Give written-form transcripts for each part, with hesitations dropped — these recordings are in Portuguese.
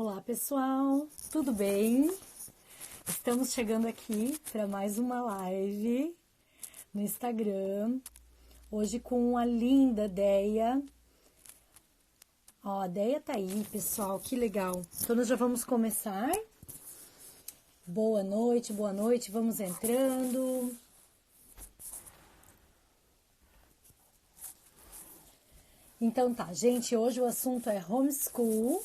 Olá pessoal, tudo bem? Estamos chegando aqui para mais uma live no Instagram, hoje com a linda Deia. Ó, a Deia tá aí, pessoal, que legal. Então nós já vamos começar. Boa noite, vamos entrando. Então tá, gente, hoje o assunto é homeschool.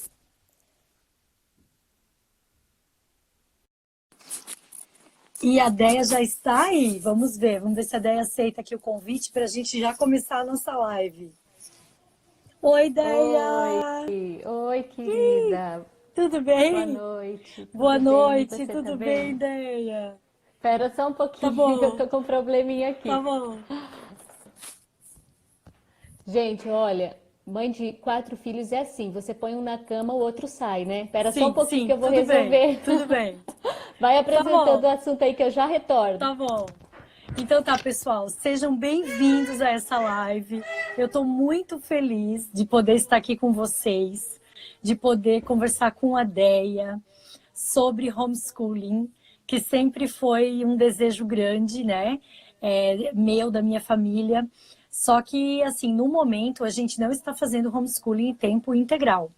E a Deia já está aí, vamos ver se a Deia aceita aqui o convite para a gente já começar a nossa live. Oi, Deia! Oi, querida. Tudo Boa bem? noite. Boa Tudo bem? E noite, você tá tudo bem, bem? Deia? Espera só um Tá pouquinho que eu bom, tô com um probleminha tá aqui. bom. Gente, olha, mãe de 4 filhos é assim, você põe um na cama, o outro sai, né? Espera só um Sim, pouquinho que sim, eu vou resolver. tudo bem. Vai Tá apresentando bom, o assunto aí que eu já retorno. tá bom. Então tá, pessoal, sejam bem-vindos a essa live. Eu tô muito feliz de poder estar aqui com vocês, de poder conversar com a Deia sobre homeschooling, que sempre foi um desejo grande, né? Meu, da minha família. Só que, assim, no momento, a gente não está fazendo homeschooling em tempo integral,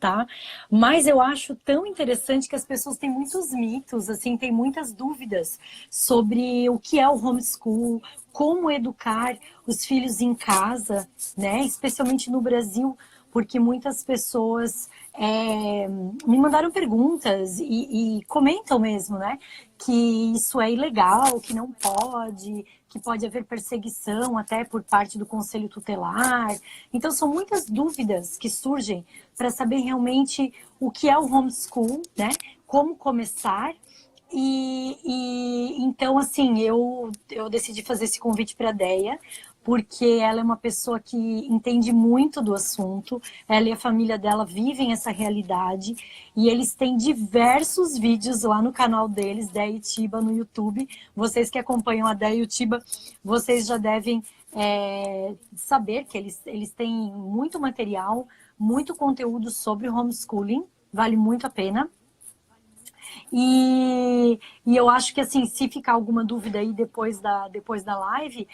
tá? Mas eu acho tão interessante que as pessoas têm muitos mitos, assim, têm muitas dúvidas sobre o que é o homeschool, como educar os filhos em casa, né? Especialmente no Brasil, porque muitas pessoas me mandaram perguntas e comentam mesmo, né? Que isso é ilegal, que não pode, que pode haver perseguição até por parte do conselho tutelar. Então, são muitas dúvidas que surgem para saber realmente o que é o homeschool, né? Como começar. Então, assim, eu decidi fazer esse convite para a Deia, porque ela é uma pessoa que entende muito do assunto, ela e a família dela vivem essa realidade, e eles têm diversos vídeos lá no canal deles, Deia e Tiba, no YouTube. Vocês que acompanham a Deia e o Tiba, vocês já devem saber que eles têm muito material, muito conteúdo sobre homeschooling, vale muito a pena. E eu acho que, assim, se ficar alguma dúvida aí depois da live,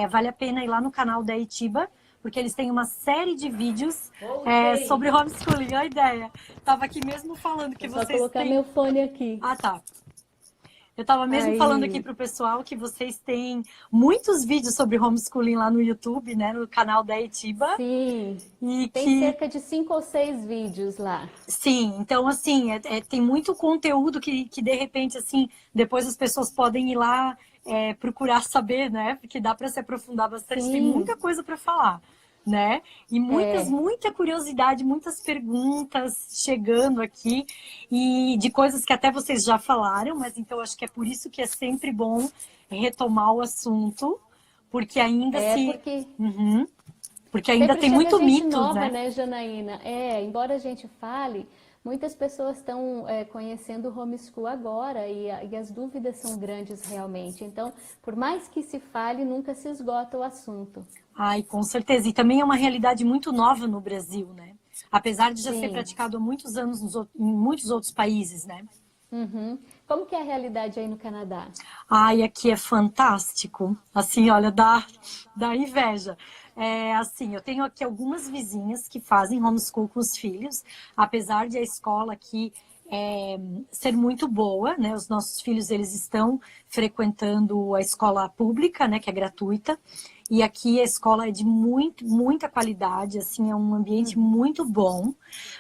vale a pena ir lá no canal da Itiba, porque eles têm uma série de vídeos sobre homeschooling. A ideia. Tava aqui mesmo falando que Vou só vocês colocar têm... meu fone aqui. Ah, tá. Eu estava mesmo falando aqui Aí, para o pessoal que vocês têm muitos vídeos sobre homeschooling lá no YouTube, né, no canal da Itiba, sim, e tem que cerca de 5 ou 6 vídeos lá. sim, então assim, tem muito conteúdo que de repente assim, depois as pessoas podem ir lá procurar saber, né? Porque dá para se aprofundar bastante, tem Sim, muita coisa para falar, né? E é. muita curiosidade, muitas perguntas chegando aqui e de coisas que até vocês já falaram, mas então acho que é por isso que é sempre bom retomar o assunto, porque ainda É se, porque Uhum. Porque ainda sempre tem chega muito gente mitos, nova, né? né, Janaína? Embora a gente fale, muitas pessoas estão conhecendo o homeschool agora e as dúvidas são grandes realmente. Então, por mais que se fale, nunca se esgota o assunto. Ai, com certeza. E também é uma realidade muito nova no Brasil, né? Apesar de já ser Sim. praticado há muitos anos em muitos outros países, né? Uhum. Como que é a realidade aí no Canadá? Ai, aqui é fantástico. Assim, olha, dá inveja. Assim, eu tenho aqui algumas vizinhas que fazem homeschool com os filhos, apesar de a escola aqui ser muito boa, né? Os nossos filhos, eles estão frequentando a escola pública, né? Que é gratuita. E aqui a escola é de muita qualidade, assim, é um ambiente muito bom.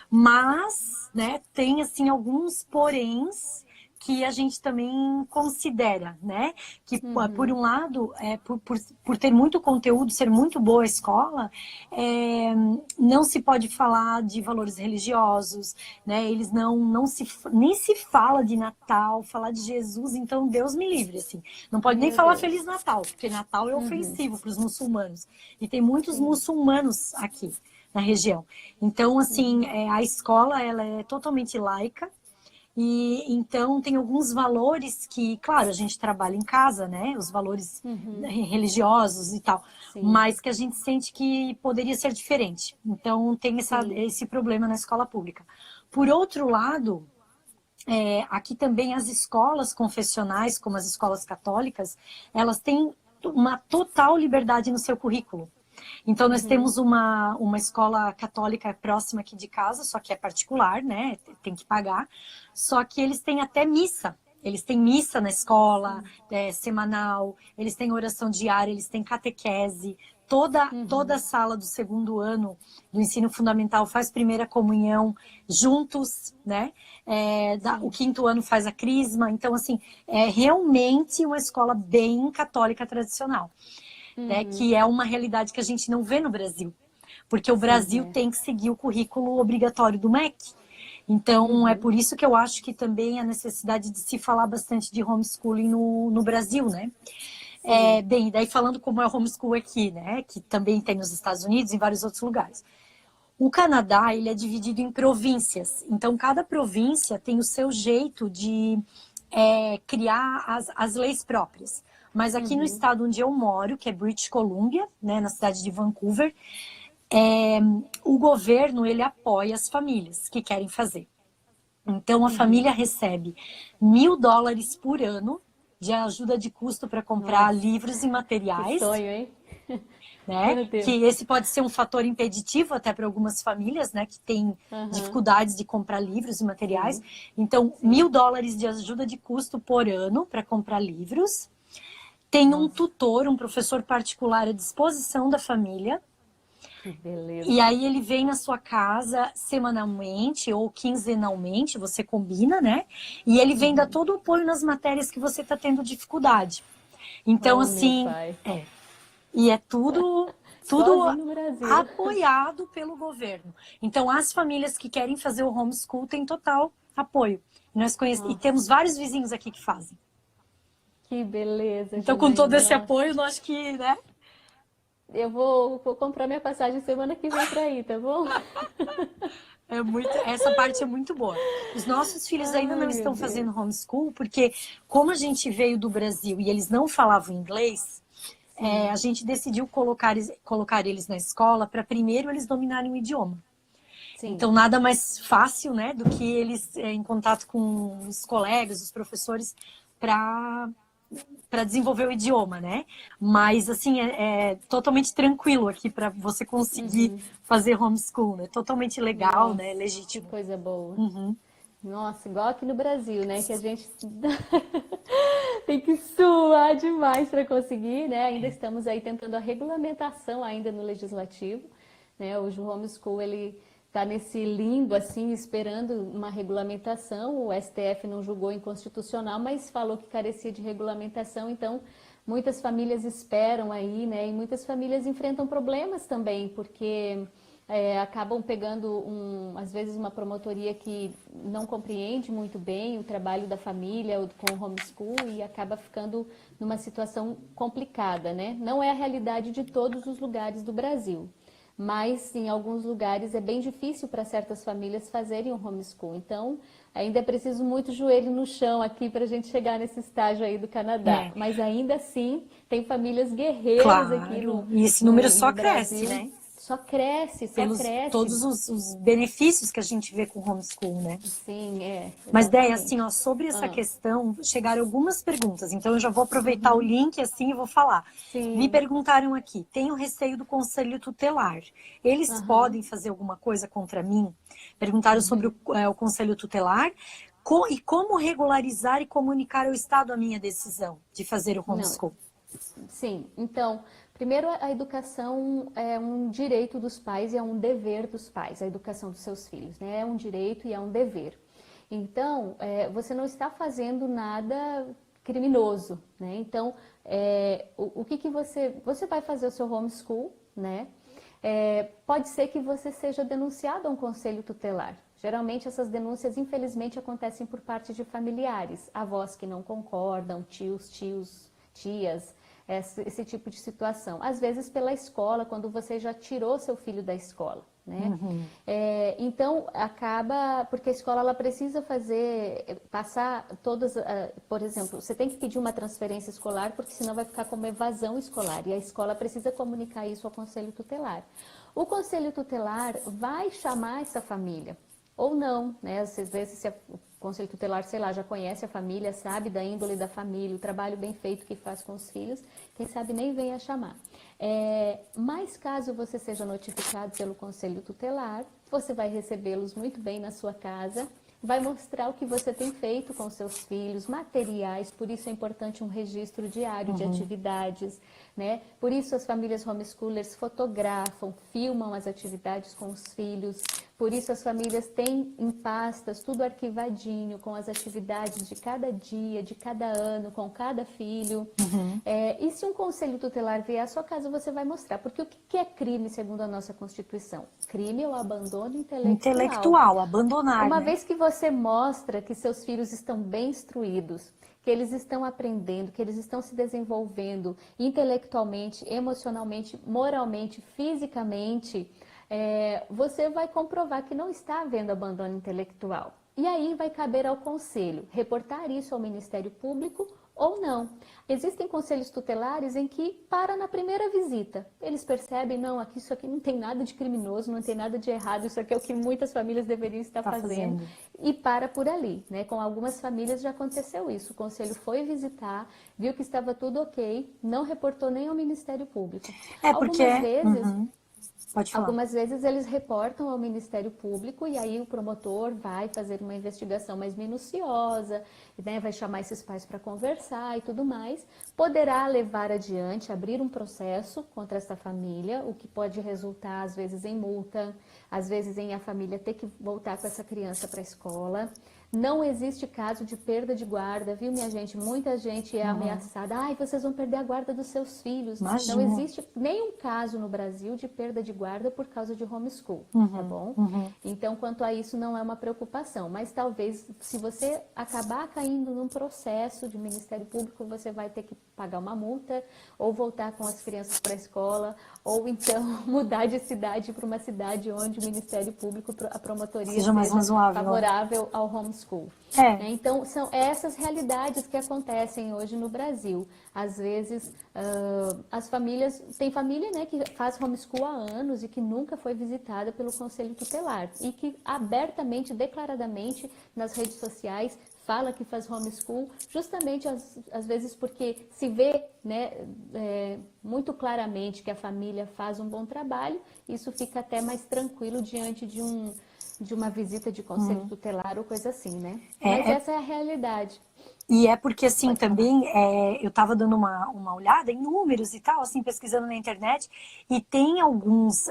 Mas, né, tem, assim, alguns poréns que a gente também considera, né? Que, por um lado, por ter muito conteúdo, ser muito boa a escola, não se pode falar de valores religiosos, né? Eles nem se fala de Natal, falar de Jesus, então Deus me livre, assim. Não pode nem Meu falar Feliz Deus. Natal, porque Natal é ofensivo para os muçulmanos. E tem muitos Sim. muçulmanos aqui na região. Então, assim, a escola, ela é totalmente laica, e então tem alguns valores que, claro, a gente trabalha em casa, né? Os valores religiosos e tal, Sim. mas que a gente sente que poderia ser diferente. Então tem Sim. esse problema na escola pública. Por outro lado, aqui também as escolas confessionais, como as escolas católicas, elas têm uma total liberdade no seu currículo. Então, nós temos uma escola católica próxima aqui de casa, só que é particular, né? Tem que pagar. Só que eles têm até missa. Eles têm missa na escola, semanal, eles têm oração diária, eles têm catequese. Toda a sala do segundo ano do ensino fundamental faz primeira comunhão juntos, né? O quinto ano faz a crisma. Então, assim, é realmente uma escola bem católica tradicional. Né, que é uma realidade que a gente não vê no Brasil. Porque o Brasil tem que seguir o currículo obrigatório do MEC. Então, é por isso que eu acho que também a necessidade de se falar bastante de homeschooling no Brasil, né? Bem, daí falando como é o homeschool aqui, né? Que também tem nos Estados Unidos e em vários outros lugares. O Canadá, ele é dividido em províncias. Então, cada província tem o seu jeito de criar as leis próprias. Mas aqui no estado onde eu moro, que é British Columbia, né, na cidade de Vancouver, o governo, ele apoia as famílias que querem fazer. Então, a família recebe $1.000 por ano de ajuda de custo para comprar livros e materiais. Que sonho, hein? Né? Que esse pode ser um fator impeditivo até para algumas famílias, né, que têm dificuldades de comprar livros e materiais. Então, $1.000 de ajuda de custo por ano para comprar livros. Tem um tutor, um professor particular à disposição da família. Que beleza. E aí ele vem na sua casa semanalmente ou quinzenalmente, você combina, né? E ele vem dar todo o apoio nas matérias que você está tendo dificuldade. Então, assim, e é tudo apoiado pelo governo. Então, as famílias que querem fazer o homeschool têm total apoio. E temos vários vizinhos aqui que fazem. Que beleza. Então, com todo esse apoio, eu acho que, né? Eu vou comprar minha passagem semana que vem para ir, tá bom? Essa parte é muito boa. Os nossos filhos ainda não estão fazendo homeschool, porque como a gente veio do Brasil e eles não falavam inglês, a gente decidiu colocar eles na escola para primeiro eles dominarem o idioma. Sim. Então, nada mais fácil, né, do que eles em contato com os colegas, os professores, para desenvolver o idioma, né? Mas, assim, é totalmente tranquilo aqui para você conseguir fazer homeschool, né? Totalmente legal, né? Legítimo. Que coisa boa. Nossa, igual aqui no Brasil, né? Que a gente tem que suar demais para conseguir, né? Ainda estamos aí tentando a regulamentação ainda no legislativo, né? Hoje o homeschool, ele está nesse limbo, assim, esperando uma regulamentação. O STF não julgou inconstitucional, mas falou que carecia de regulamentação. Então, muitas famílias esperam aí, né? E muitas famílias enfrentam problemas também, porque acabam pegando, às vezes, uma promotoria que não compreende muito bem o trabalho da família com o homeschool e acaba ficando numa situação complicada, né? Não é a realidade de todos os lugares do Brasil. Mas em alguns lugares é bem difícil para certas famílias fazerem o homeschool. Então, ainda é preciso muito joelho no chão aqui para a gente chegar nesse estágio aí do Canadá. Mas ainda assim, tem famílias guerreiras aqui no E esse número só Brasil. cresce, né? Só cresce, cresce. Todos os benefícios que a gente vê com o homeschool, né? Sim, Mas, Déia, assim, ó, sobre essa questão, chegaram algumas perguntas. Então, eu já vou aproveitar o link, assim, e vou falar. Sim. Me perguntaram aqui, tenho receio do conselho tutelar. Eles podem fazer alguma coisa contra mim? Perguntaram sobre o conselho tutelar. E como regularizar e comunicar ao Estado a minha decisão de fazer o homeschool? Sim, então... Primeiro, a educação é um direito dos pais e é um dever dos pais, a educação dos seus filhos, né? É um direito e é um dever. Então, você não está fazendo nada criminoso, né? Então, o que você vai fazer o seu homeschool, né? Pode ser que você seja denunciado a um conselho tutelar. Geralmente, essas denúncias, infelizmente, acontecem por parte de familiares, avós que não concordam, tios, tias, esse tipo de situação. Às vezes pela escola, quando você já tirou seu filho da escola, né? Então, acaba... Porque a escola, ela precisa passar todas... Por exemplo, você tem que pedir uma transferência escolar, porque senão vai ficar como evasão escolar. E a escola precisa comunicar isso ao conselho tutelar. O conselho tutelar vai chamar essa família ou não, né? Às vezes se o Conselho Tutelar, sei lá, já conhece a família, sabe da índole da família, o trabalho bem feito que faz com os filhos, quem sabe nem venha chamar. Mas caso você seja notificado pelo Conselho Tutelar, você vai recebê-los muito bem na sua casa, vai mostrar o que você tem feito com seus filhos, materiais, por isso é importante um registro diário de atividades, né? Por isso as famílias homeschoolers fotografam, filmam as atividades com os filhos, por isso as famílias têm em pastas tudo arquivadinho, com as atividades de cada dia, de cada ano, com cada filho. E se um conselho tutelar vier à sua casa, você vai mostrar. Porque o que é crime segundo a nossa Constituição? Crime é o abandono intelectual. Intelectual, abandonar, Uma né? vez que você mostra que seus filhos estão bem instruídos, que eles estão aprendendo, que eles estão se desenvolvendo intelectualmente, emocionalmente, moralmente, fisicamente, você vai comprovar que não está havendo abandono intelectual. E aí vai caber ao conselho reportar isso ao Ministério Público ou não. Existem conselhos tutelares em que para na primeira visita. Eles percebem, não, aqui, isso aqui não tem nada de criminoso, não tem nada de errado, isso aqui é o que muitas famílias deveriam estar fazendo. E para por ali, né? Com algumas famílias já aconteceu isso. O conselho foi visitar, viu que estava tudo ok, não reportou nem ao Ministério Público. Algumas vezes... Pode falar. Algumas vezes eles reportam ao Ministério Público e aí o promotor vai fazer uma investigação mais minuciosa, né, vai chamar esses pais para conversar e tudo mais. Poderá levar adiante, abrir um processo contra essa família, o que pode resultar às vezes em multa, às vezes em a família ter que voltar com essa criança para a escola. Não existe caso de perda de guarda, viu, minha gente? Muita gente é ameaçada. Ai, vocês vão perder a guarda dos seus filhos. Imagina. Não existe nenhum caso no Brasil de perda de guarda por causa de homeschool, tá bom? Então, quanto a isso, não é uma preocupação. Mas talvez, se você acabar caindo num processo de Ministério Público, você vai ter que pagar uma multa, ou voltar com as crianças para a escola, ou então mudar de cidade para uma cidade onde o Ministério Público, a promotoria, seja mais razoável, favorável ao homeschool. Então, são essas realidades que acontecem hoje no Brasil. Às vezes, as famílias... Tem família, né, que faz homeschool há anos e que nunca foi visitada pelo Conselho Tutelar. E que abertamente, declaradamente, nas redes sociais, fala que faz homeschool, justamente às vezes porque se vê, né, muito claramente que a família faz um bom trabalho, isso fica até mais tranquilo diante de uma visita de conselho tutelar ou coisa assim, né? Mas essa é a realidade. E é porque, assim, também, eu estava dando uma olhada em números e tal, assim, pesquisando na internet, e tem alguns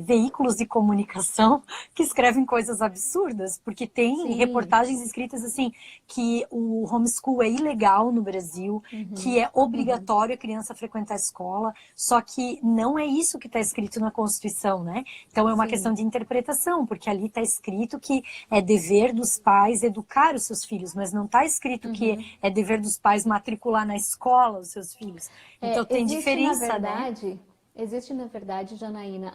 veículos de comunicação que escrevem coisas absurdas, porque tem reportagens escritas, assim, que o homeschool é ilegal no Brasil, que é obrigatório a criança frequentar a escola, só que não é isso que está escrito na Constituição, né? Então, é uma questão de interpretação, porque ali está escrito que é dever dos pais educar os seus filhos, mas não está escrito que é dever dos pais matricular na escola os seus filhos. Então tem diferença, né? Existe, na verdade, Janaína,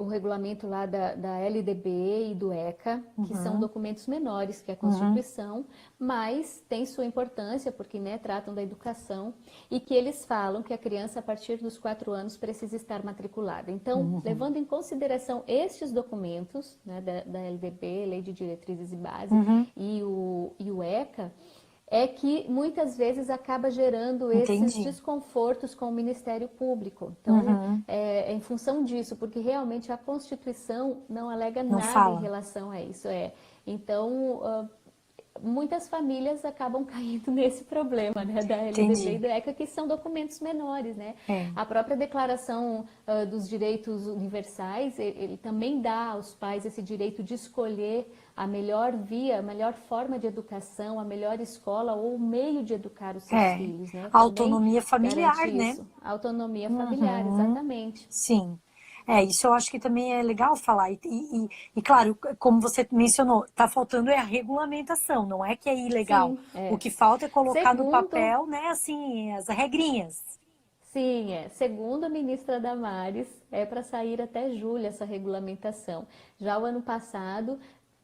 o regulamento lá da LDB e do ECA, que são documentos menores que a Constituição, mas tem sua importância, porque, né, tratam da educação, e que eles falam que a criança, a partir dos 4 anos, precisa estar matriculada. Então, levando em consideração estes documentos, né, da LDB, Lei de Diretrizes e Bases, e o ECA, é que muitas vezes acaba gerando esses desconfortos com o Ministério Público. Então, é em função disso, porque realmente a Constituição não alega nada em relação a isso. Então, muitas famílias acabam caindo nesse problema, né, da LDB e do ECA, que são documentos menores, né? A própria Declaração dos Direitos Universais, ele também dá aos pais esse direito de escolher a melhor via, a melhor forma de educação, a melhor escola ou meio de educar os seus filhos, né? A autonomia familiar, né? A autonomia familiar, exatamente. Sim. Isso eu acho que também é legal falar. E claro, como você mencionou, está faltando a regulamentação, não é que é ilegal. O que falta é colocar no papel, né, assim, as regrinhas. Sim, segundo a ministra Damares, é para sair até julho essa regulamentação. Já o ano passado,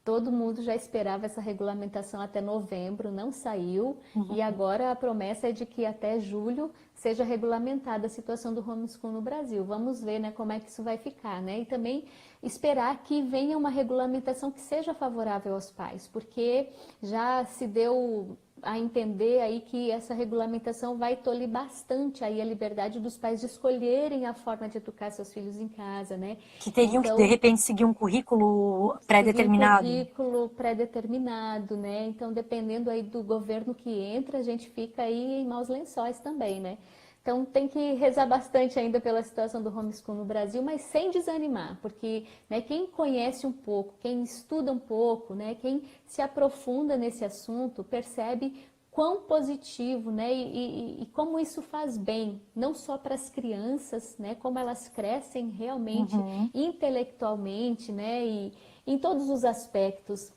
todo mundo já esperava essa regulamentação até novembro, não saiu. E agora a promessa é de que até julho seja regulamentada a situação do homeschool no Brasil. Vamos ver, né, como é que isso vai ficar, né? E também esperar que venha uma regulamentação que seja favorável aos pais, porque já se deu a entender aí que essa regulamentação vai tolir bastante aí a liberdade dos pais de escolherem a forma de educar seus filhos em casa, né? Que teriam que, de repente, seguir um currículo pré-determinado. Seguir um currículo pré-determinado, né? Então, dependendo aí do governo que entra, a gente fica aí em maus lençóis também, né? Então, tem que rezar bastante ainda pela situação do homeschool no Brasil, mas sem desanimar, porque, né, quem conhece um pouco, quem estuda um pouco, né, quem se aprofunda nesse assunto, percebe quão positivo, né, e como isso faz bem, não só para as crianças, né, como elas crescem realmente intelectualmente, né, e em todos os aspectos.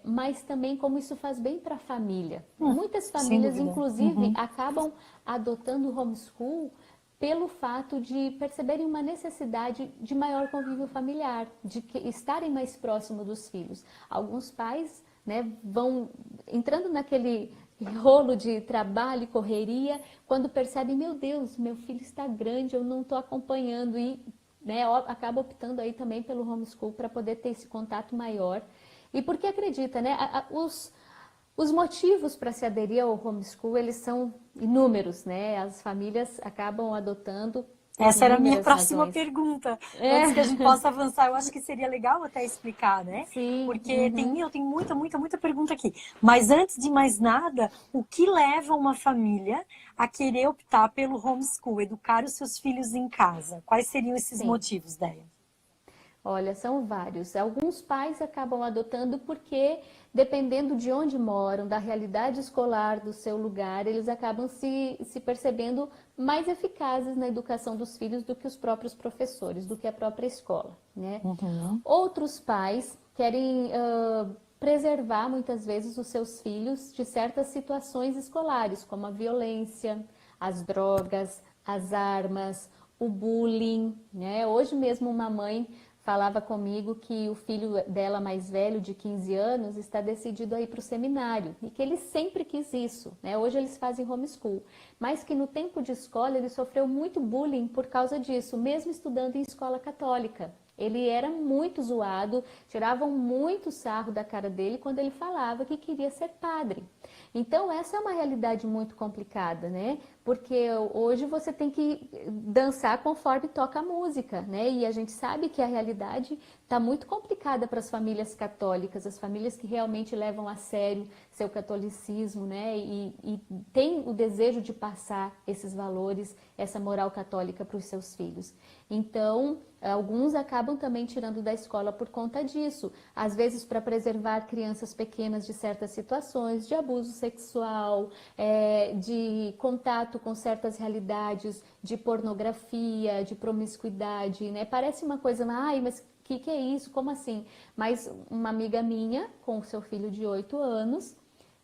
Mas também como isso faz bem para a família. Muitas famílias, inclusive, acabam adotando o homeschool pelo fato de perceberem uma necessidade de maior convívio familiar, de estarem mais próximos dos filhos. Alguns pais, né, vão entrando naquele rolo de trabalho e correria, quando percebem, meu Deus, meu filho está grande, eu não estou acompanhando, e né, acaba optando aí também pelo homeschool para poder ter esse contato maior. E porque acredita, né? Os motivos para se aderir ao homeschool, eles são inúmeros, né? As famílias acabam adotando. Essa era a minha próxima pergunta. Antes que a gente possa avançar, eu acho que seria legal até explicar, né? Sim. Porque eu tenho muita pergunta aqui. Mas antes de mais nada, o que leva uma família a querer optar pelo homeschool, educar os seus filhos em casa? Quais seriam esses motivos, Déia? Olha, são vários. Alguns pais acabam adotando porque, dependendo de onde moram, da realidade escolar do seu lugar, eles acabam se percebendo mais eficazes na educação dos filhos do que os próprios professores, do que a própria escola, né? Outros pais querem preservar, muitas vezes, os seus filhos de certas situações escolares, como a violência, as drogas, as armas, o bullying, né? Hoje mesmo uma mãe falava comigo que o filho dela mais velho, de 15 anos, está decidido a ir para o seminário e que ele sempre quis isso, né? Hoje eles fazem homeschool, mas que no tempo de escola ele sofreu muito bullying por causa disso, mesmo estudando em escola católica. Ele era muito zoado, tiravam muito sarro da cara dele quando ele falava que queria ser padre. Então, essa é uma realidade muito complicada, né? Porque hoje você tem que dançar conforme toca a música, né? E a gente sabe que a realidade está muito complicada para as famílias católicas, as famílias que realmente levam a sério seu catolicismo, né? E tem o desejo de passar esses valores, essa moral católica para os seus filhos. Então, alguns acabam também tirando da escola por conta disso, às vezes para preservar crianças pequenas de certas situações, de abuso sexual, de contato com certas realidades, de pornografia, de promiscuidade, né? Parece uma coisa, ai, mas que é isso? Como assim? Mas uma amiga minha, com seu filho de 8 anos,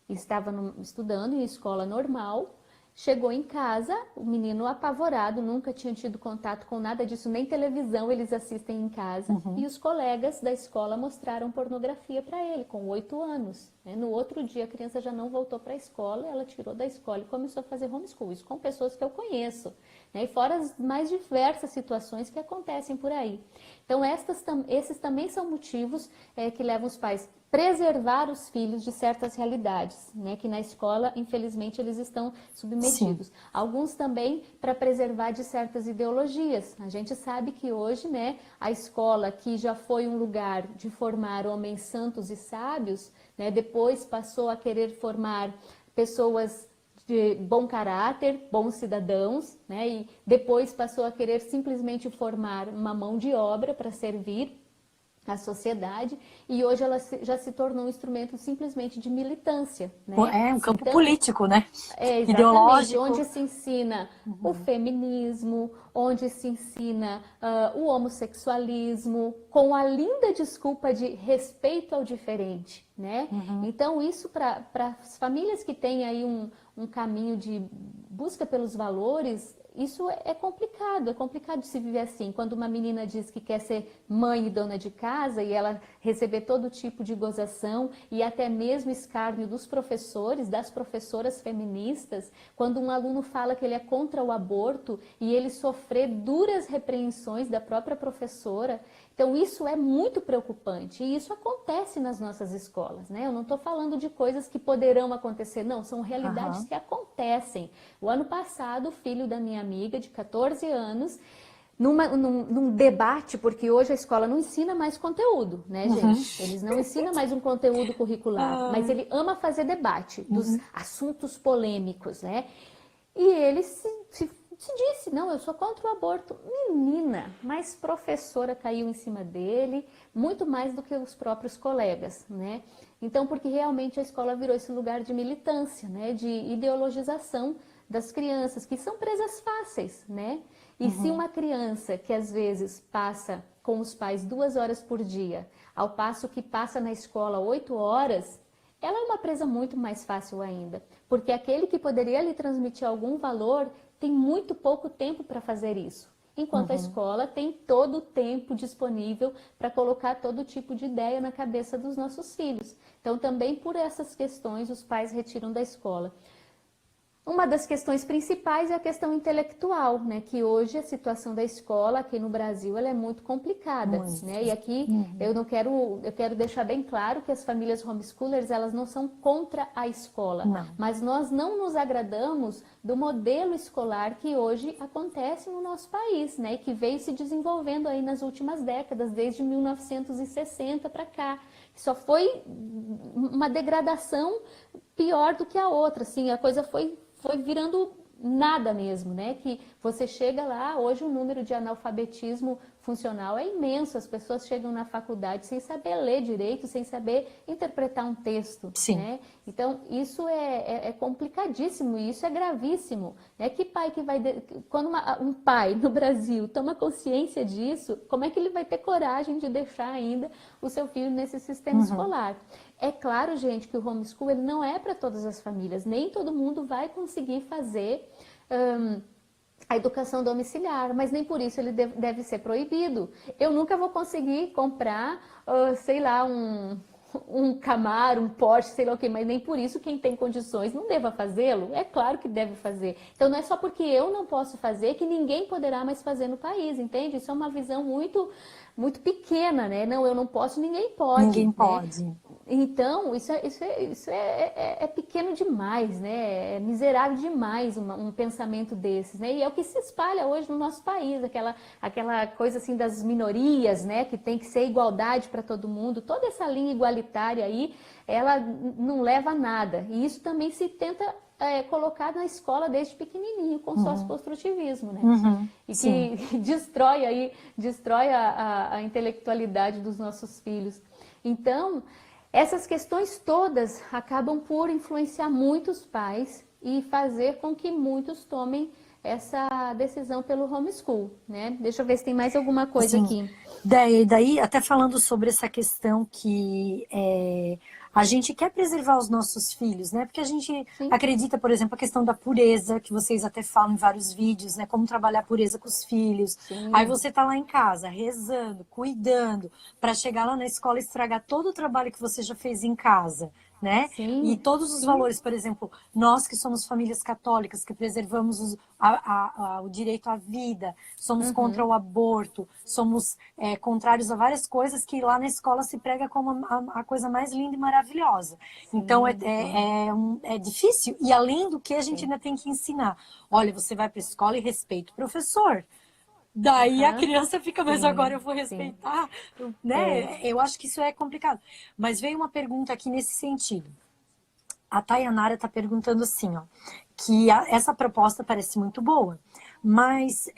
estava estudando em escola normal, chegou em casa, o menino apavorado, nunca tinha tido contato com nada disso, nem televisão eles assistem em casa. E os colegas da escola mostraram pornografia para ele, com 8 anos. No outro dia, a criança já não voltou para a escola, ela tirou da escola e começou a fazer homeschool, isso com pessoas que eu conheço, né? E fora as mais diversas situações que acontecem por aí. Então, esses também são motivos que levam os pais a preservar os filhos de certas realidades, né? Que na escola, infelizmente, eles estão submetidos. Sim. Alguns também para preservar de certas ideologias. A gente sabe que hoje, né, a escola, que já foi um lugar de formar homens santos e sábios, né, depois passou a querer formar pessoas de bom caráter, bons cidadãos, né, e depois passou a querer simplesmente formar uma mão de obra para servir a sociedade, e hoje ela já se tornou um instrumento simplesmente de militância, né? É um campo político, né? Ideológico. Onde se ensina o feminismo, onde se ensina o homossexualismo, com a linda desculpa de respeito ao diferente, né? Então, isso para as famílias que têm aí um caminho de busca pelos valores, isso é complicado se viver assim. Quando uma menina diz que quer ser mãe e dona de casa e ela receber todo tipo de gozação e até mesmo escárnio dos professores, das professoras feministas, quando um aluno fala que ele é contra o aborto e ele sofrer duras repreensões da própria professora. Então, isso é muito preocupante e isso acontece nas nossas escolas, né? Eu não estou falando de coisas que poderão acontecer, não, são realidades que acontecem. O ano passado, o filho da minha amiga, de 14 anos, num debate, porque hoje a escola não ensina mais conteúdo, né, gente? Eles não ensinam mais um conteúdo curricular, mas ele ama fazer debate dos assuntos polêmicos, né? E ele se disse, não, eu sou contra o aborto. Menina, mas professora caiu em cima dele, muito mais do que os próprios colegas, né? Então, porque realmente a escola virou esse lugar de militância, né? De ideologização das crianças, que são presas fáceis, né? E se uma criança que às vezes passa com os pais 2 horas por dia, ao passo que passa na escola 8 horas, ela é uma presa muito mais fácil ainda, porque aquele que poderia lhe transmitir algum valor tem muito pouco tempo para fazer isso, enquanto a escola tem todo o tempo disponível para colocar todo tipo de ideia na cabeça dos nossos filhos. Então, também por essas questões, os pais retiram da escola. Uma das questões principais é a questão intelectual, né? Que hoje a situação da escola aqui no Brasil ela é muito complicada, né? E aqui eu quero deixar bem claro que as famílias homeschoolers elas não são contra a escola, mas nós não nos agradamos do modelo escolar que hoje acontece no nosso país, né? E que veio se desenvolvendo aí nas últimas décadas, desde 1960 para cá. Só foi uma degradação pior do que a outra, assim, a coisa foi virando nada mesmo, né? Que você chega lá, hoje o número de analfabetismo funcional é imenso, as pessoas chegam na faculdade sem saber ler direito, sem saber interpretar um texto, né? Então, isso é complicadíssimo e isso é gravíssimo, né? Que pai que vai... Quando um pai no Brasil toma consciência disso, como é que ele vai ter coragem de deixar ainda o seu filho nesse sistema escolar? É claro, gente, que o homeschool ele não é para todas as famílias, nem todo mundo vai conseguir fazer a educação domiciliar, mas nem por isso ele deve ser proibido. Eu nunca vou conseguir comprar, sei lá, um Camaro, um Porsche, sei lá o que, mas nem por isso quem tem condições não deva fazê-lo. É claro que deve fazer. Então não é só porque eu não posso fazer que ninguém poderá mais fazer no país, entende? Isso é uma visão muito pequena, né? Não, eu não posso, ninguém pode. Ninguém né? pode. Então, isso é pequeno demais, né? É miserável demais um pensamento desses, né? E é o que se espalha hoje no nosso país, aquela coisa assim das minorias, né? Que tem que ser igualdade para todo mundo. Toda essa linha igualitária aí, ela não leva a nada. E isso também se tenta colocar na escola desde pequenininho, com sócio-construtivismo, né? E que destrói a intelectualidade dos nossos filhos. Então, essas questões todas acabam por influenciar muitos pais e fazer com que muitos tomem essa decisão pelo homeschool, né? Deixa eu ver se tem mais alguma coisa aqui. Daí, até falando sobre essa questão que a gente quer preservar os nossos filhos, né? Porque a gente acredita, por exemplo, a questão da pureza, que vocês até falam em vários vídeos, né? Como trabalhar a pureza com os filhos. Aí você tá lá em casa, rezando, cuidando, para chegar lá na escola e estragar todo o trabalho que você já fez em casa, né? E todos os valores, por exemplo, nós que somos famílias católicas, que preservamos o direito à vida, somos contra o aborto, somos contrários a várias coisas que lá na escola se prega como a coisa mais linda e maravilhosa. Então é difícil, e além do que a gente ainda tem que ensinar. Olha, você vai para a escola e respeita o professor. Daí a criança fica, mas agora eu vou respeitar, né? Eu acho que isso é complicado. Mas veio uma pergunta aqui nesse sentido. A Tayanara está perguntando assim, ó, que essa proposta parece muito boa, mas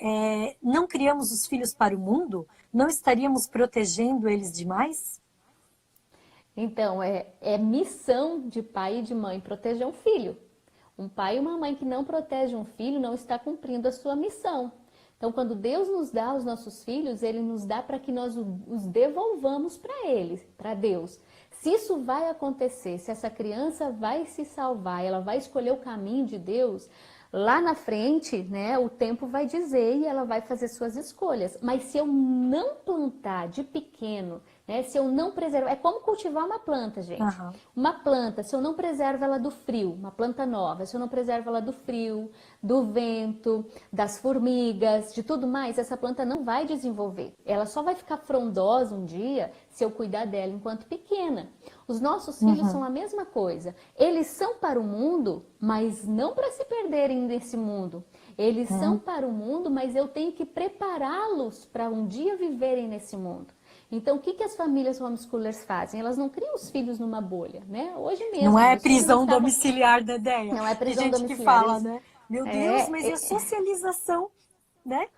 não criamos os filhos para o mundo? Não estaríamos protegendo eles demais? Então, é missão de pai e de mãe proteger um filho. Um pai e uma mãe que não protege um filho não está cumprindo a sua missão. Então, quando Deus nos dá os nossos filhos, Ele nos dá para que nós os devolvamos para Ele, para Deus. Se isso vai acontecer, se essa criança vai se salvar, ela vai escolher o caminho de Deus, Lá na frente, né, o tempo vai dizer e ela vai fazer suas escolhas. Mas se eu não plantar de pequeno, né, se eu não preservar, é como cultivar uma planta, gente. Aham. Uma planta, se eu não preservo ela do frio, uma planta nova, se eu não preservo ela do frio, do vento, das formigas, de tudo mais, essa planta não vai desenvolver. Ela só vai ficar frondosa um dia se eu cuidar dela enquanto pequena. Os nossos filhos são a mesma coisa. Eles são para o mundo, mas não para se perderem nesse mundo. Eles são para o mundo, mas eu tenho que prepará-los para um dia viverem nesse mundo. Então, o que as famílias homeschoolers fazem? Elas não criam os filhos numa bolha, né? Hoje mesmo. Não é prisão domiciliar da ideia. Não é prisão Tem gente domiciliar. que fala, né? Meu Deus, mas e a socialização, né?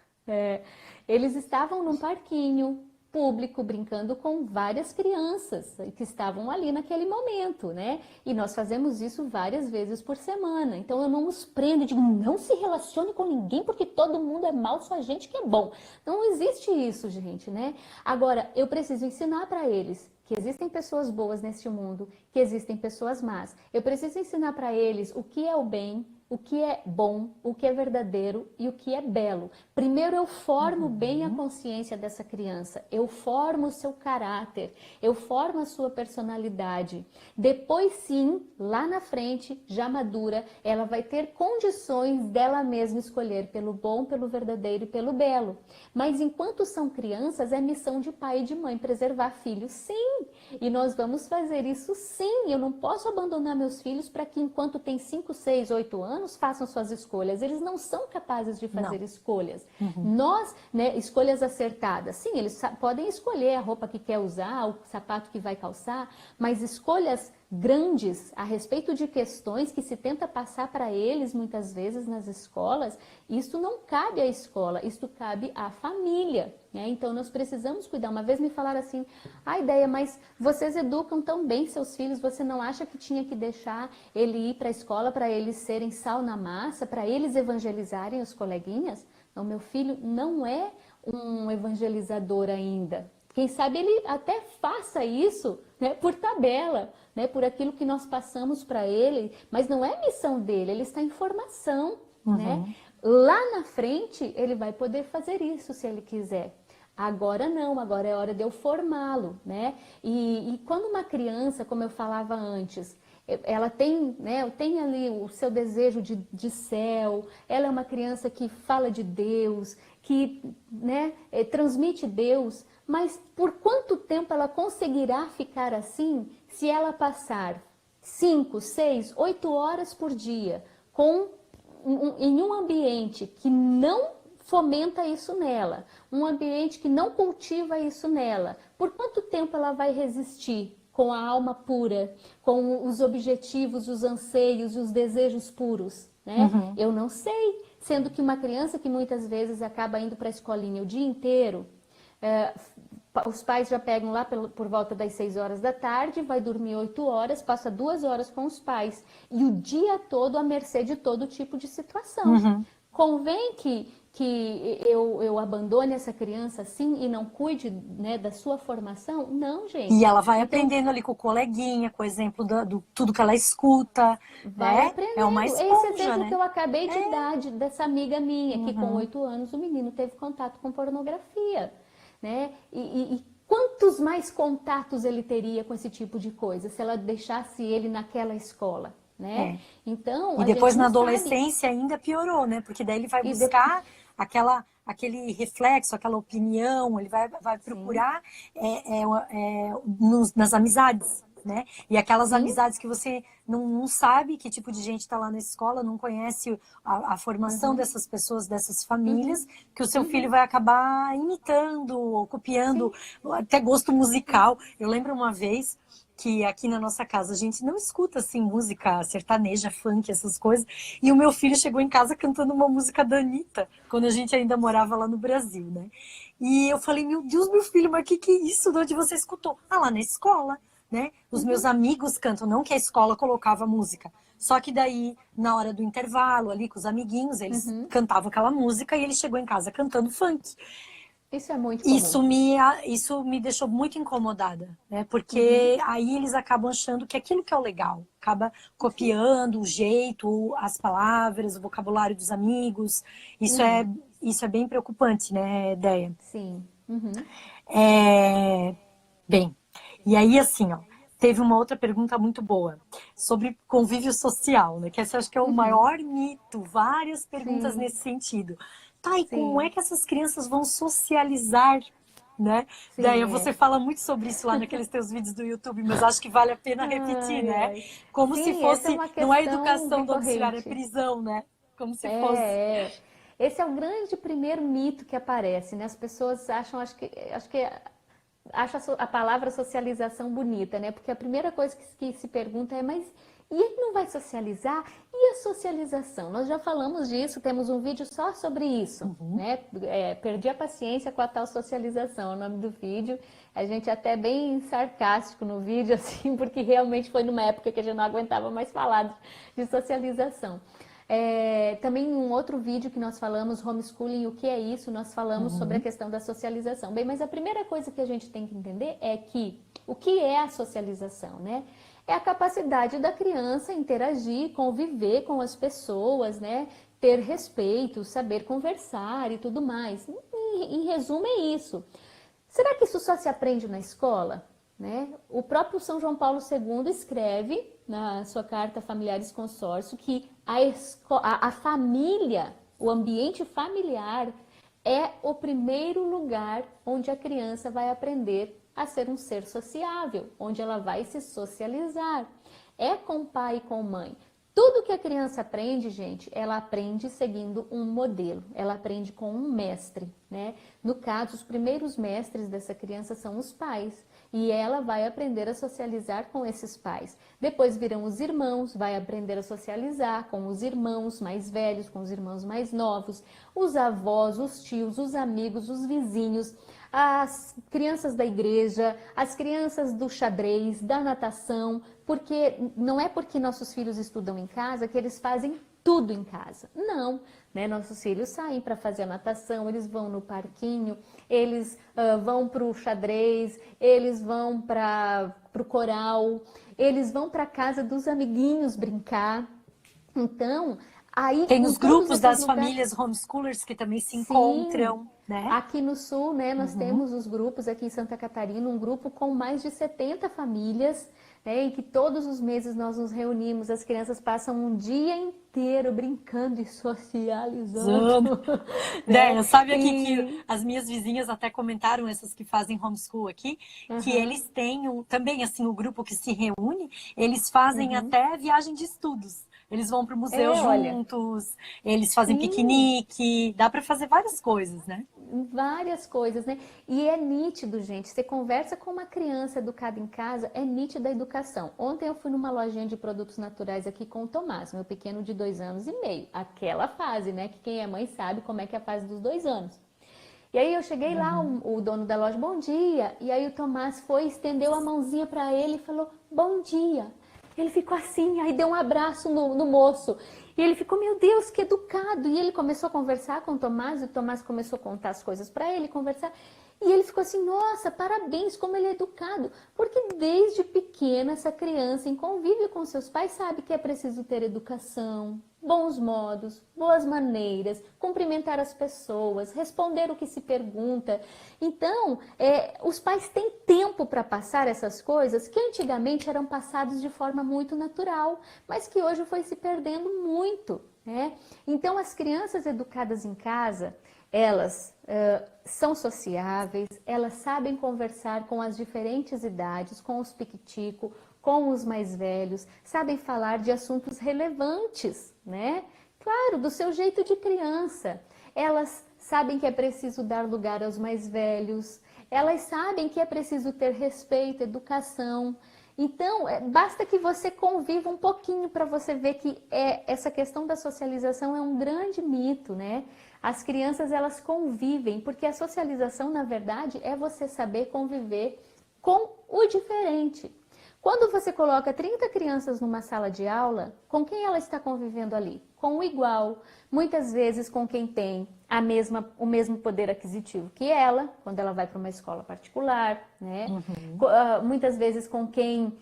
Eles estavam num parquinho público, brincando com várias crianças que estavam ali naquele momento, né? E nós fazemos isso várias vezes por semana. Então eu não os prendo, digo, não se relacione com ninguém porque todo mundo é mal, só a gente que é bom. Não existe isso, gente, né? Agora, eu preciso ensinar para eles que existem pessoas boas neste mundo, que existem pessoas más. Eu preciso ensinar para eles o que é o bem, o que é bom, o que é verdadeiro e o que é belo. Primeiro eu formo bem a consciência dessa criança, eu formo o seu caráter, eu formo a sua personalidade. Depois sim, lá na frente, já madura, ela vai ter condições dela mesma escolher pelo bom, pelo verdadeiro e pelo belo. Mas enquanto são crianças, é missão de pai e de mãe preservar filhos, sim. E nós vamos fazer isso sim. Eu não posso abandonar meus filhos para que enquanto tem 5, 6, 8 anos, façam suas escolhas. Eles não são capazes de fazer escolhas. Nós, né, escolhas acertadas. Sim, eles podem escolher a roupa que quer usar, o sapato que vai calçar, mas escolhas grandes a respeito de questões que se tenta passar para eles muitas vezes nas escolas, isso não cabe à escola, isso cabe à família, né? Então nós precisamos cuidar. Uma vez me falaram assim, ideia, mas vocês educam tão bem seus filhos, você não acha que tinha que deixar ele ir para a escola para eles serem sal na massa, para eles evangelizarem os coleguinhas? Não, meu filho não é um evangelizador ainda. Quem sabe ele até faça isso, né, por tabela, né, por aquilo que nós passamos para ele, mas não é missão dele, ele está em formação, né? Lá na frente ele vai poder fazer isso se ele quiser. Agora não, agora é hora de eu formá-lo, né? E quando uma criança, como eu falava antes, ela tem, né, tem ali o seu desejo de céu, ela é uma criança que fala de Deus, que, né, transmite Deus, mas por quanto tempo ela conseguirá ficar assim se ela passar 5, 6, 8 horas por dia em um ambiente que não fomenta isso nela, um ambiente que não cultiva isso nela? Por quanto tempo ela vai resistir com a alma pura, com os objetivos, os anseios e os desejos puros, né? Eu não sei, sendo que uma criança que muitas vezes acaba indo para a escolinha o dia inteiro, os pais já pegam lá por volta das 6 horas da tarde, vai dormir 8 horas, passa 2 horas com os pais e o dia todo à mercê de todo tipo de situação. Convém que eu abandone essa criança assim e não cuide, né, da sua formação? Não, gente. E ela vai aprendendo ali com o coleguinha, com o exemplo do tudo que ela escuta. Vai aprendendo. É uma esponja, esse exemplo, né, que eu né? acabei de dar dessa amiga minha, que com 8 anos o menino teve contato com pornografia, né? E quantos mais contatos ele teria com esse tipo de coisa se ela deixasse ele naquela escola? Né? Então, e depois na adolescência ainda piorou, né? Porque daí ele vai buscar aquele reflexo, aquela opinião, ele vai procurar nas amizades, né? E aquelas amizades que você não sabe que tipo de gente está lá na escola, não conhece a formação dessas pessoas, dessas famílias, que o seu filho vai acabar imitando ou copiando, até gosto musical. Eu lembro uma vez que aqui na nossa casa a gente não escuta assim música sertaneja, funk, essas coisas. E o meu filho chegou em casa cantando uma música da Anitta, quando a gente ainda morava lá no Brasil, né? E eu falei, meu Deus, meu filho, mas que é isso? De onde você escutou? Ah, lá na escola, né? Os meus amigos cantam, não que a escola colocava música. Só que daí, na hora do intervalo, ali com os amiguinhos, eles cantavam aquela música e ele chegou em casa cantando funk. Isso é muito comum. Isso me deixou muito incomodada, né? Porque aí eles acabam achando que aquilo que é o legal, acaba copiando o jeito, as palavras, o vocabulário dos amigos. Isso é, Uhum. isso é bem preocupante, né, Ideia? Sim. Uhum. É... Bem, e aí assim, ó, teve uma outra pergunta muito boa sobre convívio social, né? Que essa acho que é o Uhum. maior mito, várias perguntas Sim, nesse sentido. Tá, e como é sim, que essas crianças vão socializar, né? Daí sim, você é. fala muito sobre isso lá naqueles teus vídeos do YouTube, mas acho que vale a pena repetir, Ai, né? ai. Como se Sim, essa é fosse, uma não é questão educação domiciliar, é recorrente. prisão, né? Como se fosse. É. Esse é o grande primeiro mito que aparece, né? As pessoas acham, acho que acha a palavra socialização bonita, né? Porque a primeira coisa que se pergunta é, mas e ele não vai socializar? E a socialização? Nós já falamos disso, temos um vídeo só sobre isso, Uhum. né? Perdi a paciência com a tal socialização, é o nome do vídeo. A gente até bem sarcástico no vídeo, assim, porque realmente foi numa época que a gente não aguentava mais falar de socialização. Também em um outro vídeo que nós falamos, homeschooling, o que é isso? Nós falamos sobre a Uhum. questão da socialização. Bem, mas a primeira coisa que a gente tem que entender é que o que é a socialização, né? É a capacidade da criança interagir, conviver com as pessoas, né? Ter respeito, saber conversar e tudo mais. Em resumo, é isso. Será que isso só se aprende na escola? Né? O próprio São João Paulo II escreve na sua carta Familiares Consórcio que a família, o ambiente familiar, é o primeiro lugar onde a criança vai aprender a ser um ser sociável, onde ela vai se socializar. É com pai e com mãe. Tudo que a criança aprende, gente, ela aprende seguindo um modelo, ela aprende com um mestre, né? No caso, os primeiros mestres dessa criança são os pais, e ela vai aprender a socializar com esses pais. Depois virão os irmãos, vai aprender a socializar com os irmãos mais velhos, com os irmãos mais novos, os avós, os tios, os amigos, os vizinhos, as crianças da igreja, as crianças do xadrez, da natação, porque não é porque nossos filhos estudam em casa que eles fazem tudo em casa. Não, né? Nossos filhos saem para fazer a natação, eles vão no parquinho, eles vão para o xadrez, eles vão para o coral, eles vão para a casa dos amiguinhos brincar. Então, aí Tem em os todos grupos esses das lugares. famílias homeschoolers que também se Sim, encontram, né? aqui no sul, né, nós Uhum. temos os grupos aqui em Santa Catarina, um grupo com mais de 70 famílias, né, em que todos os meses nós nos reunimos, as crianças passam um dia inteiro brincando e socializando, Usando. né? Né, sabe aqui que E as minhas vizinhas até comentaram, essas que fazem homeschool aqui, que aham, eles têm também assim o grupo que se reúne, eles fazem uhum. até viagem de estudos. Eles vão para o museu Olha, juntos, eles fazem sim. piquenique, dá para fazer várias coisas, né? Várias coisas, né? E é nítido, gente. Você conversa com uma criança educada em casa, é nítida a educação. Ontem eu fui numa lojinha de produtos naturais aqui com o Tomás, meu pequeno de 2 anos e meio. Aquela fase, né? Que quem é mãe sabe como é que é a fase dos 2 anos. E aí eu cheguei lá, Uhum. o dono da loja, bom dia. E aí o Tomás foi, estendeu a mãozinha para ele e falou, bom dia. Ele ficou assim, aí deu um abraço no moço. E ele ficou, meu Deus, que educado. E ele começou a conversar com o Tomás, e o Tomás começou a contar as coisas para ele, conversar. E ele ficou assim, nossa, parabéns, como ele é educado. Porque desde pequena essa criança, em convívio com seus pais, sabe que é preciso ter educação, bons modos, boas maneiras, cumprimentar as pessoas, responder o que se pergunta. Então, os pais têm tempo para passar essas coisas que antigamente eram passadas de forma muito natural, mas que hoje foi se perdendo muito, né? Então, as crianças educadas em casa, elas são sociáveis, elas sabem conversar com as diferentes idades, com os piquitico, com os mais velhos, sabem falar de assuntos relevantes, né? Claro, do seu jeito de criança. Elas sabem que é preciso dar lugar aos mais velhos, elas sabem que é preciso ter respeito, educação. Então, basta que você conviva um pouquinho para você ver que essa questão da socialização é um grande mito, né? As crianças, elas convivem, porque a socialização, na verdade, é você saber conviver com o diferente. Quando você coloca 30 crianças numa sala de aula, com quem ela está convivendo ali? Com o igual, muitas vezes com quem tem o mesmo poder aquisitivo que ela, quando ela vai para uma escola particular, né? Muitas vezes com quem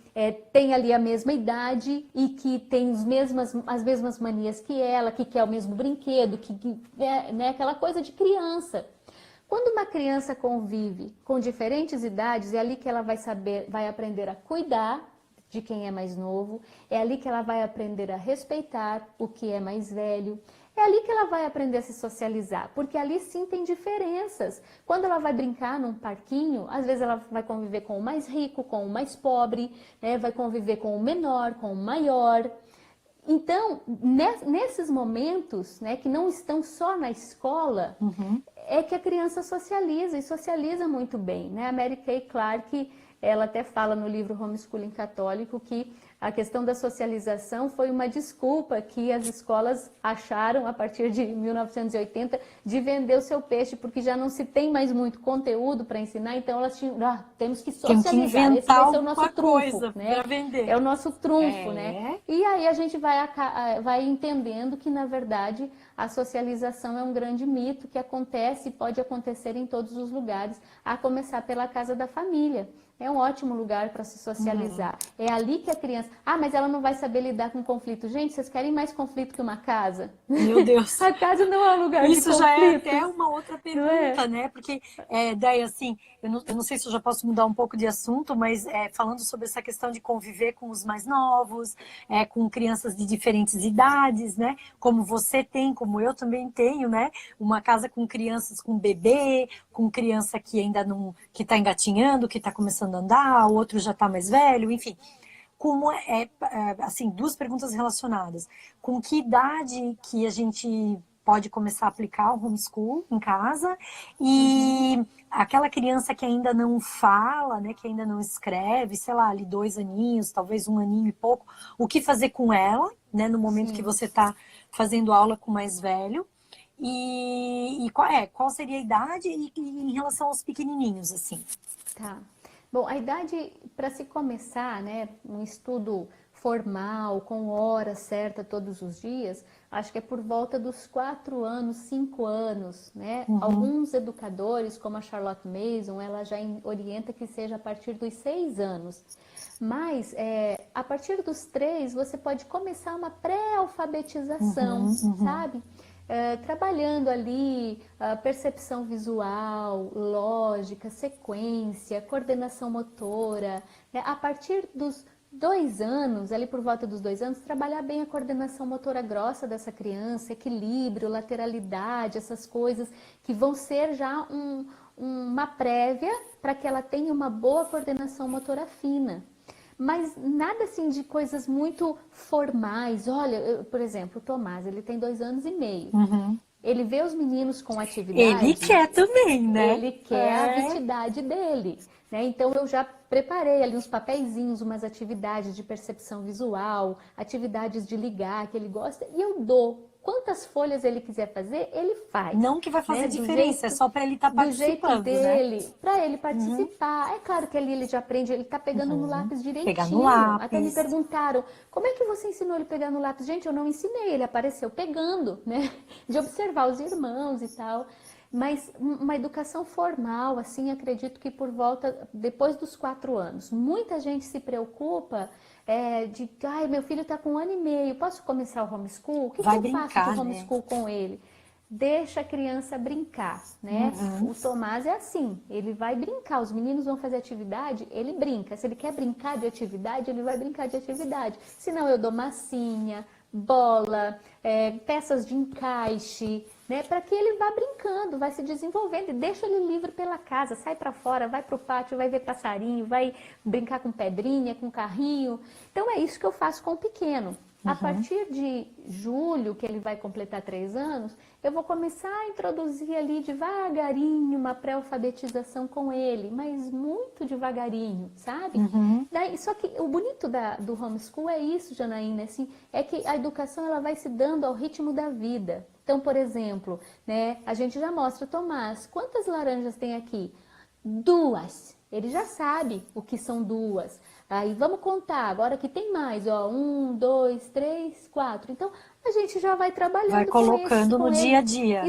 tem ali a mesma idade e que tem as mesmas manias que ela, que quer o mesmo brinquedo, né? Aquela coisa de criança. Quando uma criança convive com diferentes idades, é ali que ela vai aprender a cuidar de quem é mais novo, é ali que ela vai aprender a respeitar o que é mais velho, é ali que ela vai aprender a se socializar, porque ali sim tem diferenças. Quando ela vai brincar num parquinho, às vezes ela vai conviver com o mais rico, com o mais pobre, né? Vai conviver com o menor, com o maior. Então, nesses momentos, né, que não estão só na escola, é que a criança socializa, e socializa muito bem, né? A Mary Kay Clark, ela até fala no livro Homeschooling Católico que a questão da socialização foi uma desculpa que as escolas acharam a partir de 1980 de vender o seu peixe, porque já não se tem mais muito conteúdo para ensinar, então elas tinham, temos que socializar, tem que inventar esse vai ser o nosso coisa trunfo, né? para vender. É o nosso trunfo, né? E aí a gente vai entendendo que, na verdade, a socialização é um grande mito que acontece e pode acontecer em todos os lugares, a começar pela casa da família. É um ótimo lugar para se socializar. É ali que a criança... mas ela não vai saber lidar com conflito. Gente, vocês querem mais conflito que uma casa? Meu Deus. A casa não é um lugar de conflito. Isso já é até uma outra pergunta, né? Porque, daí, assim, eu não sei se eu já posso mudar um pouco de assunto, mas falando sobre essa questão de conviver com os mais novos, com crianças de diferentes idades, né? Como você tem, como eu também tenho, né? Uma casa com crianças com bebê, com criança que ainda não... que está engatinhando, que está começando a andar, o outro já está mais velho, enfim. Como assim, duas perguntas relacionadas. Com que idade que a gente pode começar a aplicar o homeschool em casa? E aquela criança que ainda não fala, né, que ainda não escreve, sei lá, ali 2 aninhos, talvez 1 aninho e pouco, o que fazer com ela, né, no momento que você está fazendo aula com o mais velho? E qual seria a idade e em relação aos pequenininhos, assim? Tá. Bom, a idade para se começar, né, um estudo formal, com hora certa todos os dias, acho que é por volta dos 4 anos, 5 anos, né? Alguns educadores, como a Charlotte Mason, ela já orienta que seja a partir dos 6 anos. Mas, a partir dos 3, você pode começar uma pré-alfabetização, sabe? Trabalhando ali percepção visual, lógica, sequência, coordenação motora, né? A partir dos 2 anos, ali por volta dos 2 anos, trabalhar bem a coordenação motora grossa dessa criança, equilíbrio, lateralidade, essas coisas que vão ser já uma prévia para que ela tenha uma boa coordenação motora fina. Mas nada assim de coisas muito formais. Olha, por exemplo, o Tomás, ele tem 2 anos e meio. Ele vê os meninos com atividade. Ele quer também, né? Ele quer a atividade dele, né? Então eu já preparei ali uns papeizinhos, umas atividades de percepção visual, atividades de ligar que ele gosta, e eu dou. Quantas folhas ele quiser fazer, ele faz. Não que vai fazer né? diferença, é só para ele estar participando, do jeito dele, para ele participar. É claro que ali ele já aprende, ele está pegando no lápis direitinho. Pegar no lápis. Até me perguntaram, como é que você ensinou ele a pegar no lápis? Gente, eu não ensinei, ele apareceu pegando, né? De observar os irmãos e tal. Mas uma educação formal, assim, acredito que por volta, depois dos 4 anos. Muita gente se preocupa meu filho está com 1 ano e meio, posso começar o homeschool? O que eu faço de homeschool com ele? Deixa a criança brincar, né? O Tomás é assim, ele vai brincar, os meninos vão fazer atividade, ele brinca. Se ele quer brincar de atividade, ele vai brincar de atividade. Senão eu dou massinha, bola, peças de encaixe, né? Para que ele vá brincando, vai se desenvolvendo e deixa ele livre pela casa, sai para fora, vai para o pátio, vai ver passarinho, vai brincar com pedrinha, com carrinho. Então é isso que eu faço com o pequeno. A partir de julho, que ele vai completar 3 anos, eu vou começar a introduzir ali devagarinho uma pré-alfabetização com ele, mas muito devagarinho, sabe? Só que o bonito do homeschool é isso, Janaína, assim, é que a educação ela vai se dando ao ritmo da vida. Então, por exemplo, né, a gente já mostra, Tomás, quantas laranjas tem aqui? 2. Ele já sabe o que são 2. Aí vamos contar, agora que tem mais, 1, 2, 3, 4. Então, a gente já vai trabalhando vai colocando com no ele. dia a dia.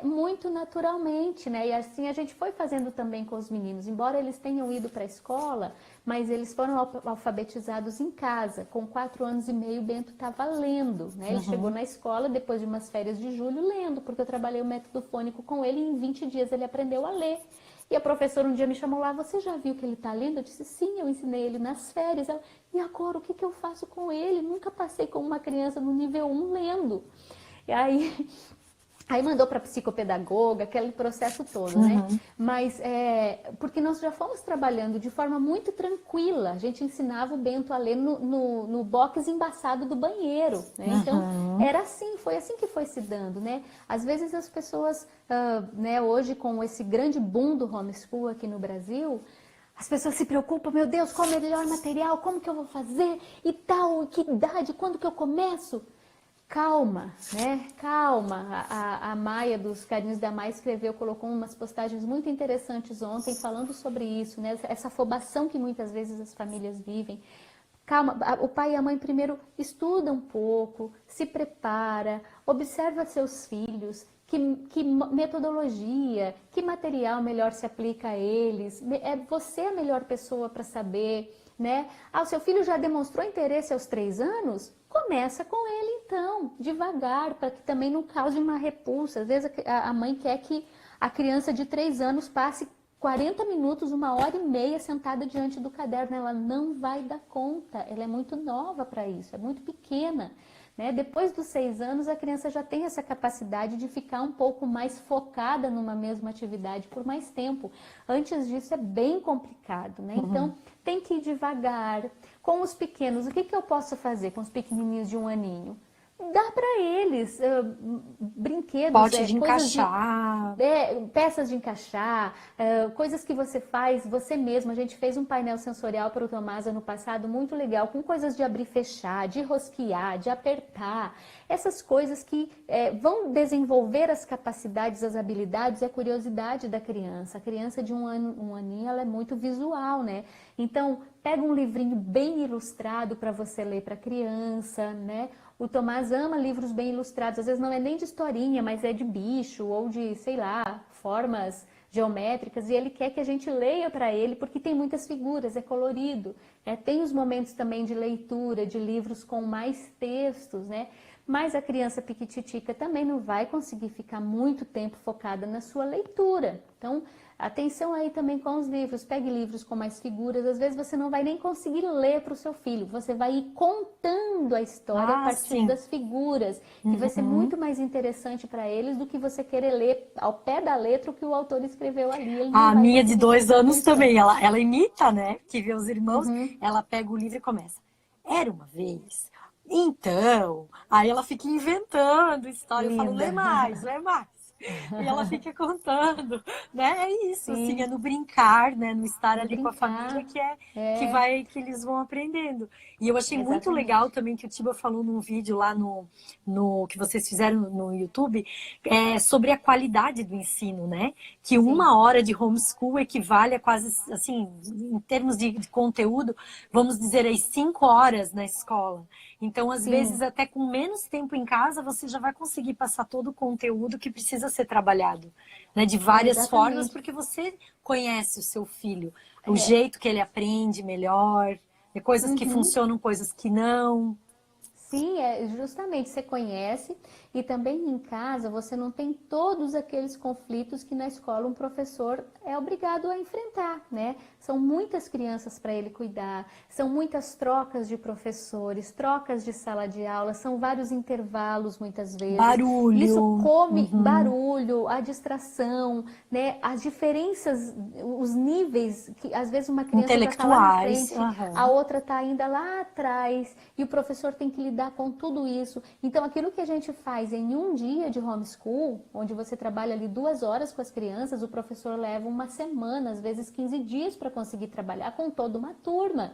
muito naturalmente, né? E assim a gente foi fazendo também com os meninos. Embora eles tenham ido para a escola, mas eles foram alfabetizados em casa. Com 4 anos e meio, o Bento estava lendo, né? Ele chegou na escola depois de umas férias de julho lendo, porque eu trabalhei o método fônico com ele e em 20 dias ele aprendeu a ler. E a professora um dia me chamou lá, você já viu que ele está lendo? Eu disse, sim, eu ensinei ele nas férias. Ela, e agora, o que eu faço com ele? Nunca passei com uma criança no nível 1 lendo. E aí mandou para psicopedagoga, aquele processo todo, né? Mas, porque nós já fomos trabalhando de forma muito tranquila. A gente ensinava o Bento a ler no box embaçado do banheiro, né? Então, era assim, foi assim que foi se dando, né? Às vezes as pessoas, né, hoje com esse grande boom do homeschool aqui no Brasil, as pessoas se preocupam, meu Deus, qual é o melhor material, como que eu vou fazer e tal, que idade, quando que eu começo? Calma, né? Calma. A Maia, dos Carinhos da Maia, colocou umas postagens muito interessantes ontem falando sobre isso, né? Essa afobação que muitas vezes as famílias vivem. Calma, o pai e a mãe primeiro estuda um pouco, se prepara, observa seus filhos, que metodologia, que material melhor se aplica a eles. É você a melhor pessoa para saber, né? O seu filho já demonstrou interesse aos 3 anos? Começa com ele então, devagar, para que também não cause uma repulsa. Às vezes a mãe quer que a criança de 3 anos passe 40 minutos, 1h30 sentada diante do caderno. Ela não vai dar conta, ela é muito nova para isso, é muito pequena. Né? Depois dos 6 anos, a criança já tem essa capacidade de ficar um pouco mais focada numa mesma atividade por mais tempo. Antes disso é bem complicado, né? Então, tem que ir devagar. Com os pequenos, o que eu posso fazer com os pequenininhos de 1 aninho? Dá para eles brinquedos, Pote de encaixar. peças de encaixar, coisas que você faz você mesmo. A gente fez um painel sensorial para o Tomás ano passado, muito legal, com coisas de abrir e fechar, de rosquear, de apertar. Essas coisas que vão desenvolver as capacidades, as habilidades e a curiosidade da criança. A criança de 1 aninho, ela é muito visual, né? Então, pega um livrinho bem ilustrado para você ler para a criança, né? O Tomás ama livros bem ilustrados, às vezes não é nem de historinha, mas é de bicho ou de, sei lá, formas geométricas, e ele quer que a gente leia para ele, porque tem muitas figuras, é colorido. Tem os momentos também de leitura, de livros com mais textos, né? Mas a criança piquititica também não vai conseguir ficar muito tempo focada na sua leitura. Então, atenção aí também com os livros, pegue livros com mais figuras, às vezes você não vai nem conseguir ler para o seu filho, você vai ir contando a história a partir das figuras, que vai ser muito mais interessante para eles do que você querer ler ao pé da letra o que o autor escreveu ali. A minha de 2 anos também, ela imita, né, que vê os irmãos, ela pega o livro e começa, era uma vez... Então, aí ela fica inventando história, eu falo, lê mais, lê mais. E ela fica contando, né? É isso, assim, é no brincar, né? No estar ali com a família que eles vão aprendendo. E eu achei muito legal também que o Tiba falou num vídeo lá no que vocês fizeram no YouTube, sobre a qualidade do ensino, né? Que 1 hora de homeschool equivale a quase, assim, em termos de conteúdo, vamos dizer aí 5 horas na escola. Então, às vezes, até com menos tempo em casa, você já vai conseguir passar todo o conteúdo que precisa ser trabalhado, né? De várias formas, porque você conhece o seu filho, o jeito que ele aprende melhor, coisas que funcionam, coisas que não. Sim, justamente, você conhece e também em casa você não tem todos aqueles conflitos que na escola um professor é obrigado a enfrentar, né? São muitas crianças para ele cuidar, são muitas trocas de professores, trocas de sala de aula, são vários intervalos muitas vezes. Barulho. Isso come barulho, a distração, né? As diferenças, os níveis, que às vezes uma criança já está lá na frente, a outra está ainda lá atrás e o professor tem que lidar com tudo isso. Então, aquilo que a gente faz em um dia de homeschool, onde você trabalha ali 2 horas com as crianças, o professor leva 1 semana, às vezes 15 dias para conseguir trabalhar com toda uma turma.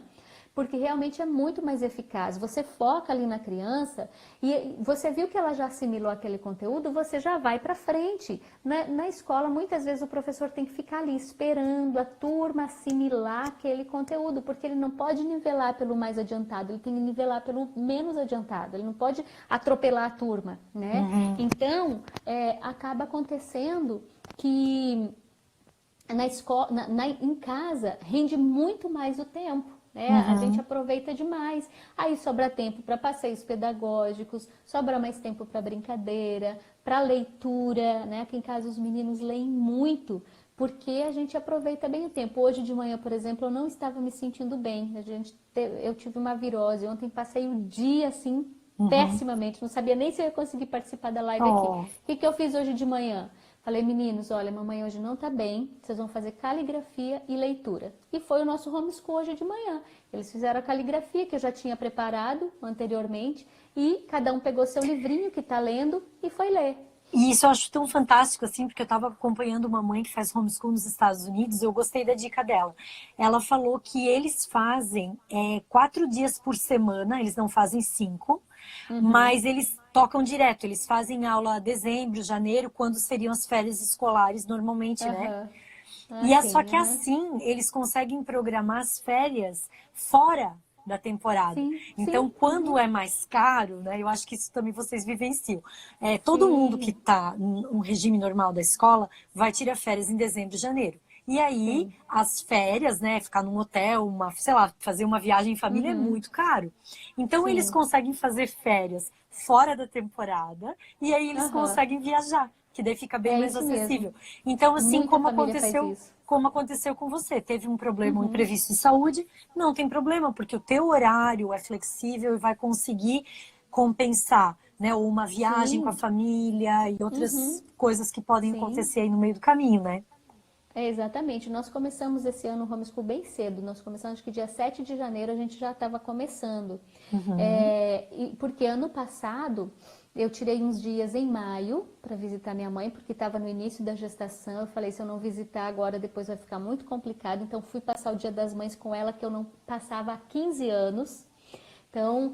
porque realmente é muito mais eficaz. Você foca ali na criança e você viu que ela já assimilou aquele conteúdo, você já vai para frente. Na escola, muitas vezes o professor tem que ficar ali esperando a turma assimilar aquele conteúdo, porque ele não pode nivelar pelo mais adiantado, ele tem que nivelar pelo menos adiantado, ele não pode atropelar a turma, né? Então, acaba acontecendo que na escola, em casa, rende muito mais o tempo, né? A gente aproveita demais. Aí sobra tempo para passeios pedagógicos, sobra mais tempo para brincadeira, para leitura, né? Aqui em casa os meninos leem muito, porque a gente aproveita bem o tempo. Hoje de manhã, por exemplo, eu não estava me sentindo bem. Eu tive uma virose, ontem passei o dia assim, pessimamente, não sabia nem se eu ia conseguir participar da live aqui. O que eu fiz hoje de manhã? Falei, meninos, olha, mamãe hoje não tá bem, vocês vão fazer caligrafia e leitura. E foi o nosso homeschool hoje de manhã. Eles fizeram a caligrafia que eu já tinha preparado anteriormente e cada um pegou seu livrinho que tá lendo e foi ler. E isso eu acho tão fantástico, assim, porque eu estava acompanhando uma mãe que faz homeschool nos Estados Unidos e eu gostei da dica dela. Ela falou que eles fazem 4 dias por semana, eles não fazem 5, mas eles tocam direto, eles fazem aula dezembro, janeiro, quando seriam as férias escolares normalmente, né? Só que assim, eles conseguem programar as férias fora da temporada. Então, quando é mais caro, né, eu acho que isso também vocês vivenciam. Todo mundo que está no regime normal da escola vai tirar férias em dezembro e janeiro. E aí, as férias, né, ficar num hotel, sei lá, fazer uma viagem em família é muito caro. Então, eles conseguem fazer férias fora da temporada e aí eles conseguem viajar, que daí fica bem mais acessível. Mesmo. Então, assim, como aconteceu com você, teve um problema, um imprevisto de saúde, não tem problema, porque o teu horário é flexível e vai conseguir compensar, né, ou uma viagem com a família e outras coisas que podem acontecer aí no meio do caminho, né? Exatamente. Nós começamos esse ano o homeschool bem cedo. Nós começamos, acho que dia 7 de janeiro a gente já estava começando. Porque ano passado eu tirei uns dias em maio para visitar minha mãe, porque estava no início da gestação. Eu falei, se eu não visitar agora, depois vai ficar muito complicado. Então fui passar o Dia das Mães com ela, que eu não passava há 15 anos. Então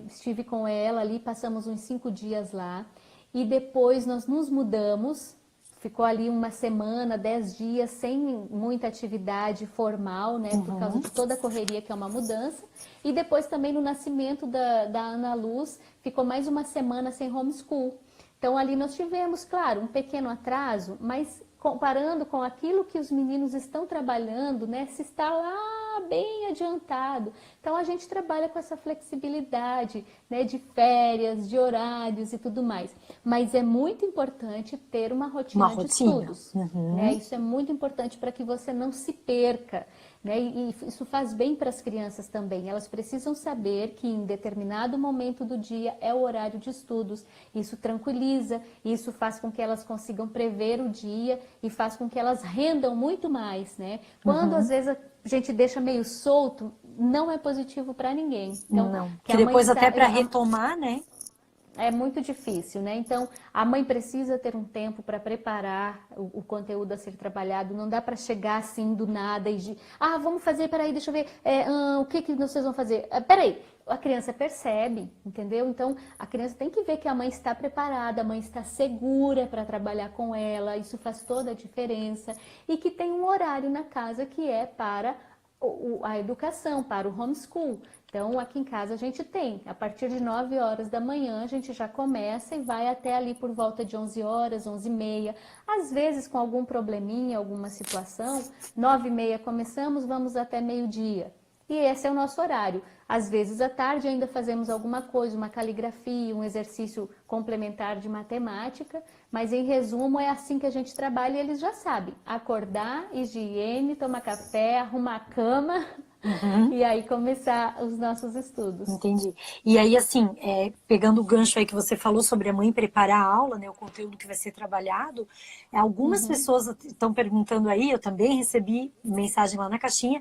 estive com ela ali, passamos uns 5 dias lá. E depois nós nos mudamos. Ficou ali uma semana, 10 dias, sem muita atividade formal, né? Por causa de toda a correria, que é uma mudança. E depois também no nascimento da Ana Luz, ficou mais uma semana sem homeschool. Então ali nós tivemos, claro, um pequeno atraso, mas comparando com aquilo que os meninos estão trabalhando, né? Se está lá bem adiantado. Então a gente trabalha com essa flexibilidade, né? De férias, de horários e tudo mais. Mas é muito importante ter uma rotina de estudos. Né? Isso é muito importante para que você não se perca. Né? E isso faz bem para as crianças também. Elas precisam saber que em determinado momento do dia é o horário de estudos. Isso tranquiliza, isso faz com que elas consigam prever o dia e faz com que elas rendam muito mais. Né? Quando às vezes a gente deixa meio solto, não é positivo para ninguém. Então, que depois até para retomar, né? É muito difícil, né? Então, a mãe precisa ter um tempo para preparar o conteúdo a ser trabalhado. Não dá para chegar assim do nada e vamos fazer, peraí, deixa eu ver, o que vocês vão fazer? Peraí, a criança percebe, entendeu? Então, a criança tem que ver que a mãe está preparada, a mãe está segura para trabalhar com ela, isso faz toda a diferença. E que tem um horário na casa que é para a educação, para o homeschool. Então, aqui em casa a gente tem, a partir de 9 horas da manhã, a gente já começa e vai até ali por volta de 11 horas, 11h30. Às vezes, com algum probleminha, alguma situação, 9h30 começamos, vamos até meio-dia. E esse é o nosso horário. Às vezes, à tarde, ainda fazemos alguma coisa, uma caligrafia, um exercício complementar de matemática, mas, em resumo, é assim que a gente trabalha e eles já sabem. Acordar, higiene, tomar café, arrumar a cama... E aí começar os nossos estudos. Entendi. E aí, assim, pegando o gancho aí que você falou sobre a mãe preparar a aula, né, o conteúdo que vai ser trabalhado, algumas pessoas estão perguntando aí, eu também recebi mensagem lá na caixinha,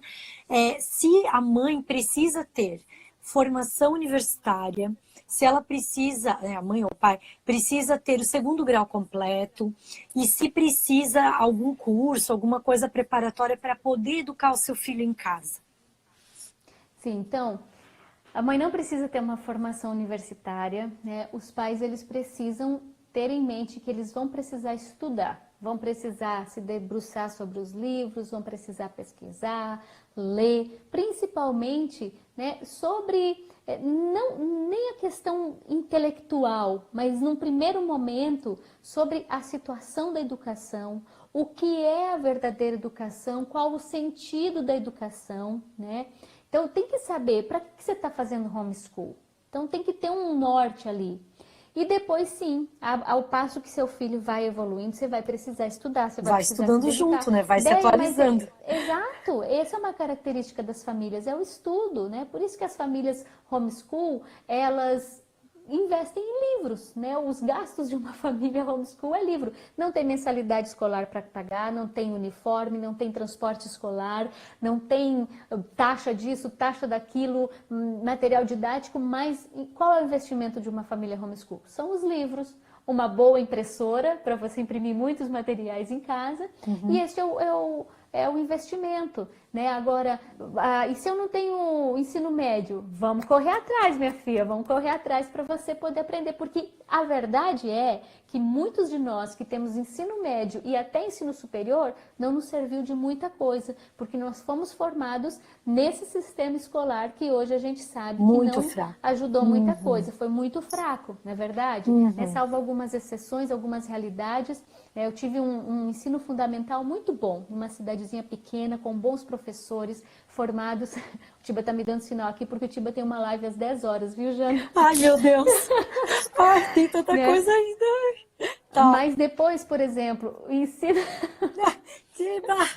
se a mãe precisa ter formação universitária, se ela precisa, a mãe ou o pai, precisa ter o 2º grau completo, e se precisa algum curso, alguma coisa preparatória para poder educar o seu filho em casa. Sim, então, a mãe não precisa ter uma formação universitária, né? Os pais, eles precisam ter em mente que eles vão precisar estudar, vão precisar se debruçar sobre os livros, vão precisar pesquisar, ler, principalmente, né, sobre, não, nem a questão intelectual, mas num primeiro momento, sobre a situação da educação, o que é a verdadeira educação, qual o sentido da educação, né? Então, tem que saber para que você está fazendo homeschool. Então, tem que ter um norte ali. E depois, sim, ao passo que seu filho vai evoluindo, você vai precisar estudar, você vai precisar estudando se dedicar. junto, né? Vai se atualizando. Exato, essa é uma característica das famílias, é o estudo, né? Por isso que as famílias homeschool, elas investem em livros, né? Os gastos de uma família homeschool é livro. Não tem mensalidade escolar para pagar, não tem uniforme, não tem transporte escolar, não tem taxa disso, taxa daquilo, material didático, mas qual é o investimento de uma família homeschool? São os livros, uma boa impressora para você imprimir muitos materiais em casa, e esse é o investimento, né? Agora, e se eu não tenho ensino médio? Vamos correr atrás, minha filha, vamos correr atrás para você poder aprender, porque a verdade é que muitos de nós que temos ensino médio e até ensino superior não nos serviu de muita coisa, porque nós fomos formados nesse sistema escolar que hoje a gente sabe muito que não fraco. ajudou muita coisa, foi muito fraco, não é verdade? Salvo algumas exceções, algumas realidades. Eu tive um ensino fundamental muito bom, numa cidadezinha pequena, com bons professores formados. O Tiba tá me dando sinal aqui, porque o Tiba tem uma live às 10 horas, viu, Jana? Ai, meu Deus! Ai, tem tanta coisa ainda! Tá. Mas depois, por exemplo, o ensino... Tiba!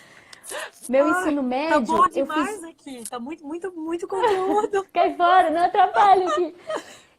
Meu ensino médio... Tá bom demais aqui, tá muito conteúdo. Cai fora, não atrapalha aqui.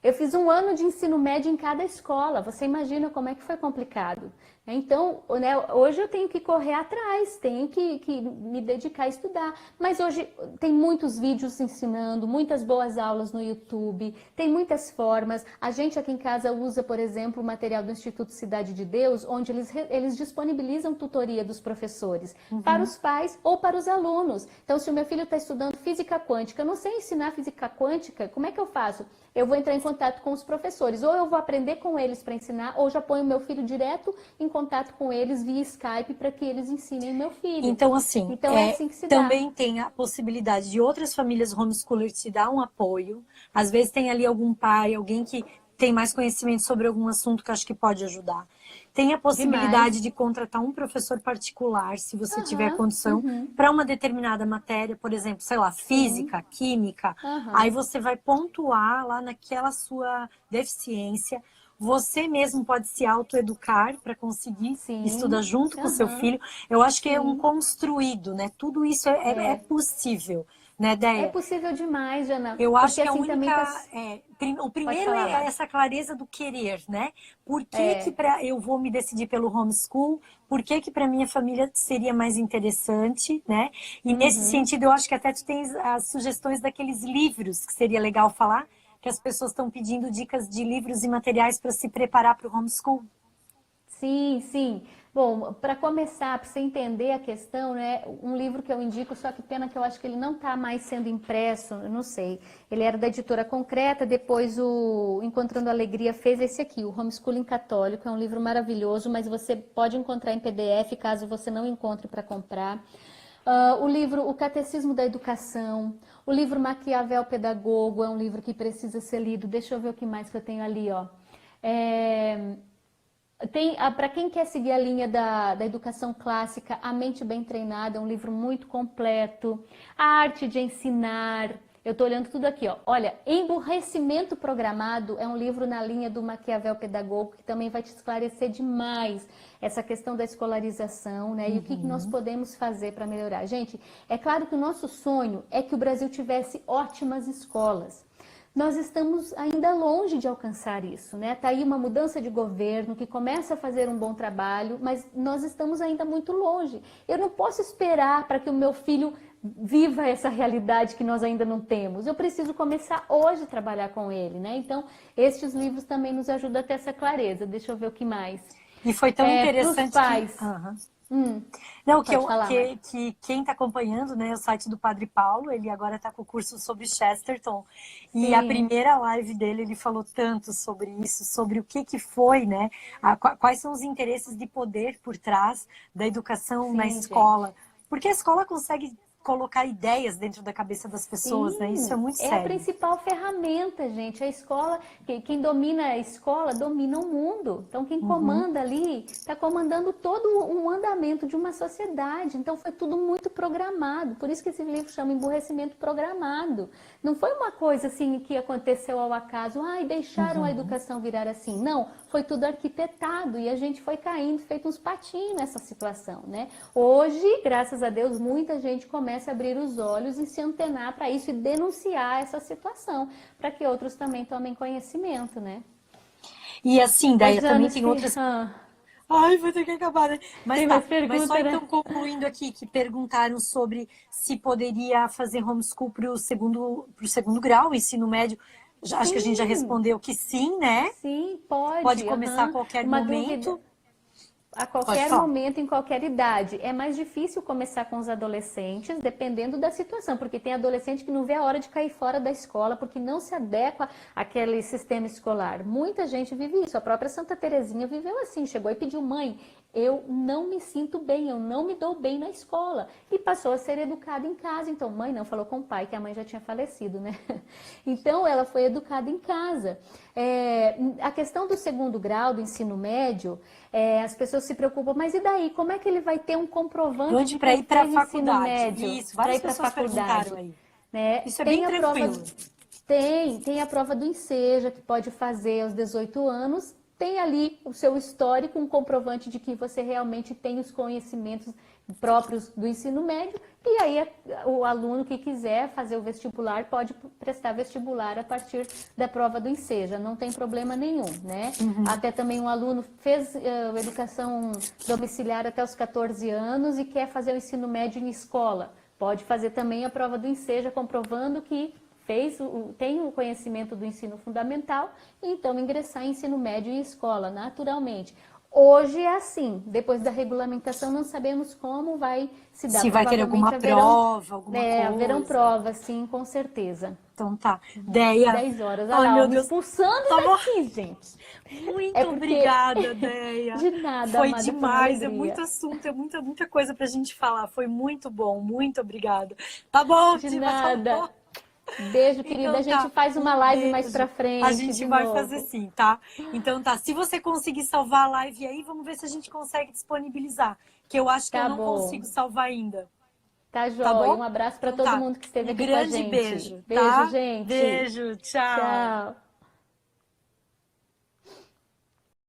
Eu fiz 1 ano de ensino médio em cada escola. Você imagina como é que foi complicado. Então, né, hoje eu tenho que correr atrás, tenho que me dedicar a estudar. Mas hoje tem muitos vídeos ensinando, muitas boas aulas no YouTube, tem muitas formas. A gente aqui em casa usa, por exemplo, o material do Instituto Cidade de Deus, onde eles disponibilizam tutoria dos professores para os pais ou para os alunos. Então, se o meu filho está estudando física quântica, eu não sei ensinar física quântica, como é que eu faço? Eu vou entrar em contato com os professores, ou eu vou aprender com eles para ensinar, ou já ponho meu filho direto em contato com eles via Skype para que eles ensinem o meu filho. Então, assim, é assim que se também tem a possibilidade de outras famílias homeschoolers te dar um apoio. Às vezes tem ali algum pai, alguém que tem mais conhecimento sobre algum assunto que acho que pode ajudar. Tem a possibilidade de contratar um professor particular, se você tiver condição, para uma determinada matéria, por exemplo, sei lá, física, química. Aí você vai pontuar lá naquela sua deficiência. Você mesmo pode se autoeducar para conseguir estudar junto com o seu filho. Eu acho que é um construído, né? Tudo isso é possível. Né, Déia? É possível demais, Jana. Eu acho que assim, a única... o primeiro é essa clareza do querer, né? Por que eu vou me decidir pelo homeschool? Por que para minha família seria mais interessante, né? E nesse sentido, eu acho que até tu tens as sugestões daqueles livros, que seria legal falar, que as pessoas estão pedindo dicas de livros e materiais para se preparar para o homeschool. Sim, sim. Bom, para começar, para você entender a questão, né, um livro que eu indico, só que pena que eu acho que ele não está mais sendo impresso, eu não sei. Ele era da editora Concreta, depois o Encontrando Alegria fez esse aqui, o Homeschooling Católico, é um livro maravilhoso, mas você pode encontrar em PDF, caso você não encontre para comprar. O livro O Catecismo da Educação, o livro Maquiavel Pedagogo, é um livro que precisa ser lido. Deixa eu ver o que mais que eu tenho ali, ó. Para quem quer seguir a linha da educação clássica, A Mente Bem Treinada é um livro muito completo. A Arte de Ensinar, eu estou olhando tudo aqui, ó. Olha, Emburrecimento Programado é um livro na linha do Maquiavel Pedagogo, que também vai te esclarecer demais essa questão da escolarização, né? E o que nós podemos fazer para melhorar. Gente, é claro que o nosso sonho é que o Brasil tivesse ótimas escolas. Nós estamos ainda longe de alcançar isso, né? Tá aí uma mudança de governo que começa a fazer um bom trabalho, mas nós estamos ainda muito longe. Eu não posso esperar para que o meu filho viva essa realidade que nós ainda não temos. Eu preciso começar hoje a trabalhar com ele, né? Então, estes livros também nos ajudam a ter essa clareza. Deixa eu ver o que mais. E foi tão interessante pros pais. Hum, Não, pode falar, Mari. que quem está acompanhando, né, o site do Padre Paulo, ele agora está com o curso sobre Chesterton, e a Sim, primeira live dele, ele falou tanto sobre isso, sobre o que foi, né, quais são os interesses de poder por trás da educação na sim, gente. escola, porque a escola consegue colocar ideias dentro da cabeça das pessoas, né, isso é Sim, muito é a sério. principal ferramenta, gente. A escola, quem domina a escola domina o mundo. Então, quem Uhum. comanda ali está comandando todo um andamento de uma sociedade. Então, foi tudo muito programado. Por isso que esse livro chama Emburrecimento Programado. Não foi uma coisa assim que aconteceu ao acaso, ai, deixaram a Uhum. educação virar assim. Não, foi tudo arquitetado e a gente foi caindo, feito uns patinhos nessa situação, né? Hoje, graças a Deus, muita gente começa a abrir os olhos e se antenar para isso e denunciar essa situação, para que outros também tomem conhecimento, né? E assim, Ô, daí também Janos, tem outras. Ai, vou ter que acabar, né? Mas tem tá, mais mas só perguntas, né? então concluindo aqui, que perguntaram sobre se poderia fazer homeschool para pro segundo grau, ensino médio. Acho que a gente já Sim, respondeu que sim, né? sim, Pode pode. começar a Aham. qualquer Uma dúvida. momento. A Pode qualquer falar. momento, em qualquer idade. É mais difícil começar com os adolescentes, dependendo da situação, porque tem adolescente que não vê a hora de cair fora da escola, porque não se adequa àquele sistema escolar. Muita gente vive isso. A própria Santa Terezinha viveu assim, chegou e pediu: mãe, eu não me sinto bem, eu não me dou bem na escola. E passou a ser educada em casa. Então, mãe não falou com o pai, que a mãe já tinha falecido, né? Então, ela foi educada em casa. A questão do segundo grau, do ensino médio, as pessoas se preocupam, mas e daí? Como é que ele vai ter um comprovante Onde de que para ele ir para a fez ensino faculdade? médio Isso, para várias ir para a pessoas perguntaram faculdade? aí. Né? Isso é bem Tem a prova, tranquilo. tem a prova do Enseja, que pode fazer aos 18 anos, tem ali o seu histórico, um comprovante de que você realmente tem os conhecimentos próprios do ensino médio, e aí o aluno que quiser fazer o vestibular pode prestar vestibular a partir da prova do Enseja, não tem problema nenhum, né? Uhum. Até também um aluno fez educação domiciliar até os 14 anos e quer fazer o ensino médio em escola, pode fazer também a prova do Enseja, comprovando que tem o conhecimento do ensino fundamental e então ingressar em ensino médio e escola, naturalmente. Hoje é assim, depois da regulamentação não sabemos como vai se dar. Se vai ter alguma Provavelmente prova, alguma haverão coisa. provas, sim, com certeza. Então tá. Deia. 10 horas, olha Ai, lá, ó, meu me Deus. expulsando Tá bom. daqui, gente. É Muito porque, obrigada, Deia. de nada, Foi amada, foi uma demais, é muito alegria. assunto, é muita coisa pra gente falar. Foi muito bom, muito obrigada. Tá bom, De Diva, tá nada. bom? Beijo, querida. A Então gente tá, faz uma um live mais beijo. pra A frente gente de vai fazer novo. sim, tá? Então tá, se você conseguir salvar a live aí, vamos ver se a gente consegue disponibilizar, que eu acho que eu Tá não bom. consigo salvar ainda, Tá tá joia. bom? Um abraço para Então todo tá. mundo que esteve Um aqui com a grande gente. beijo, Beijo, tá? gente. Beijo, tchau. Tchau.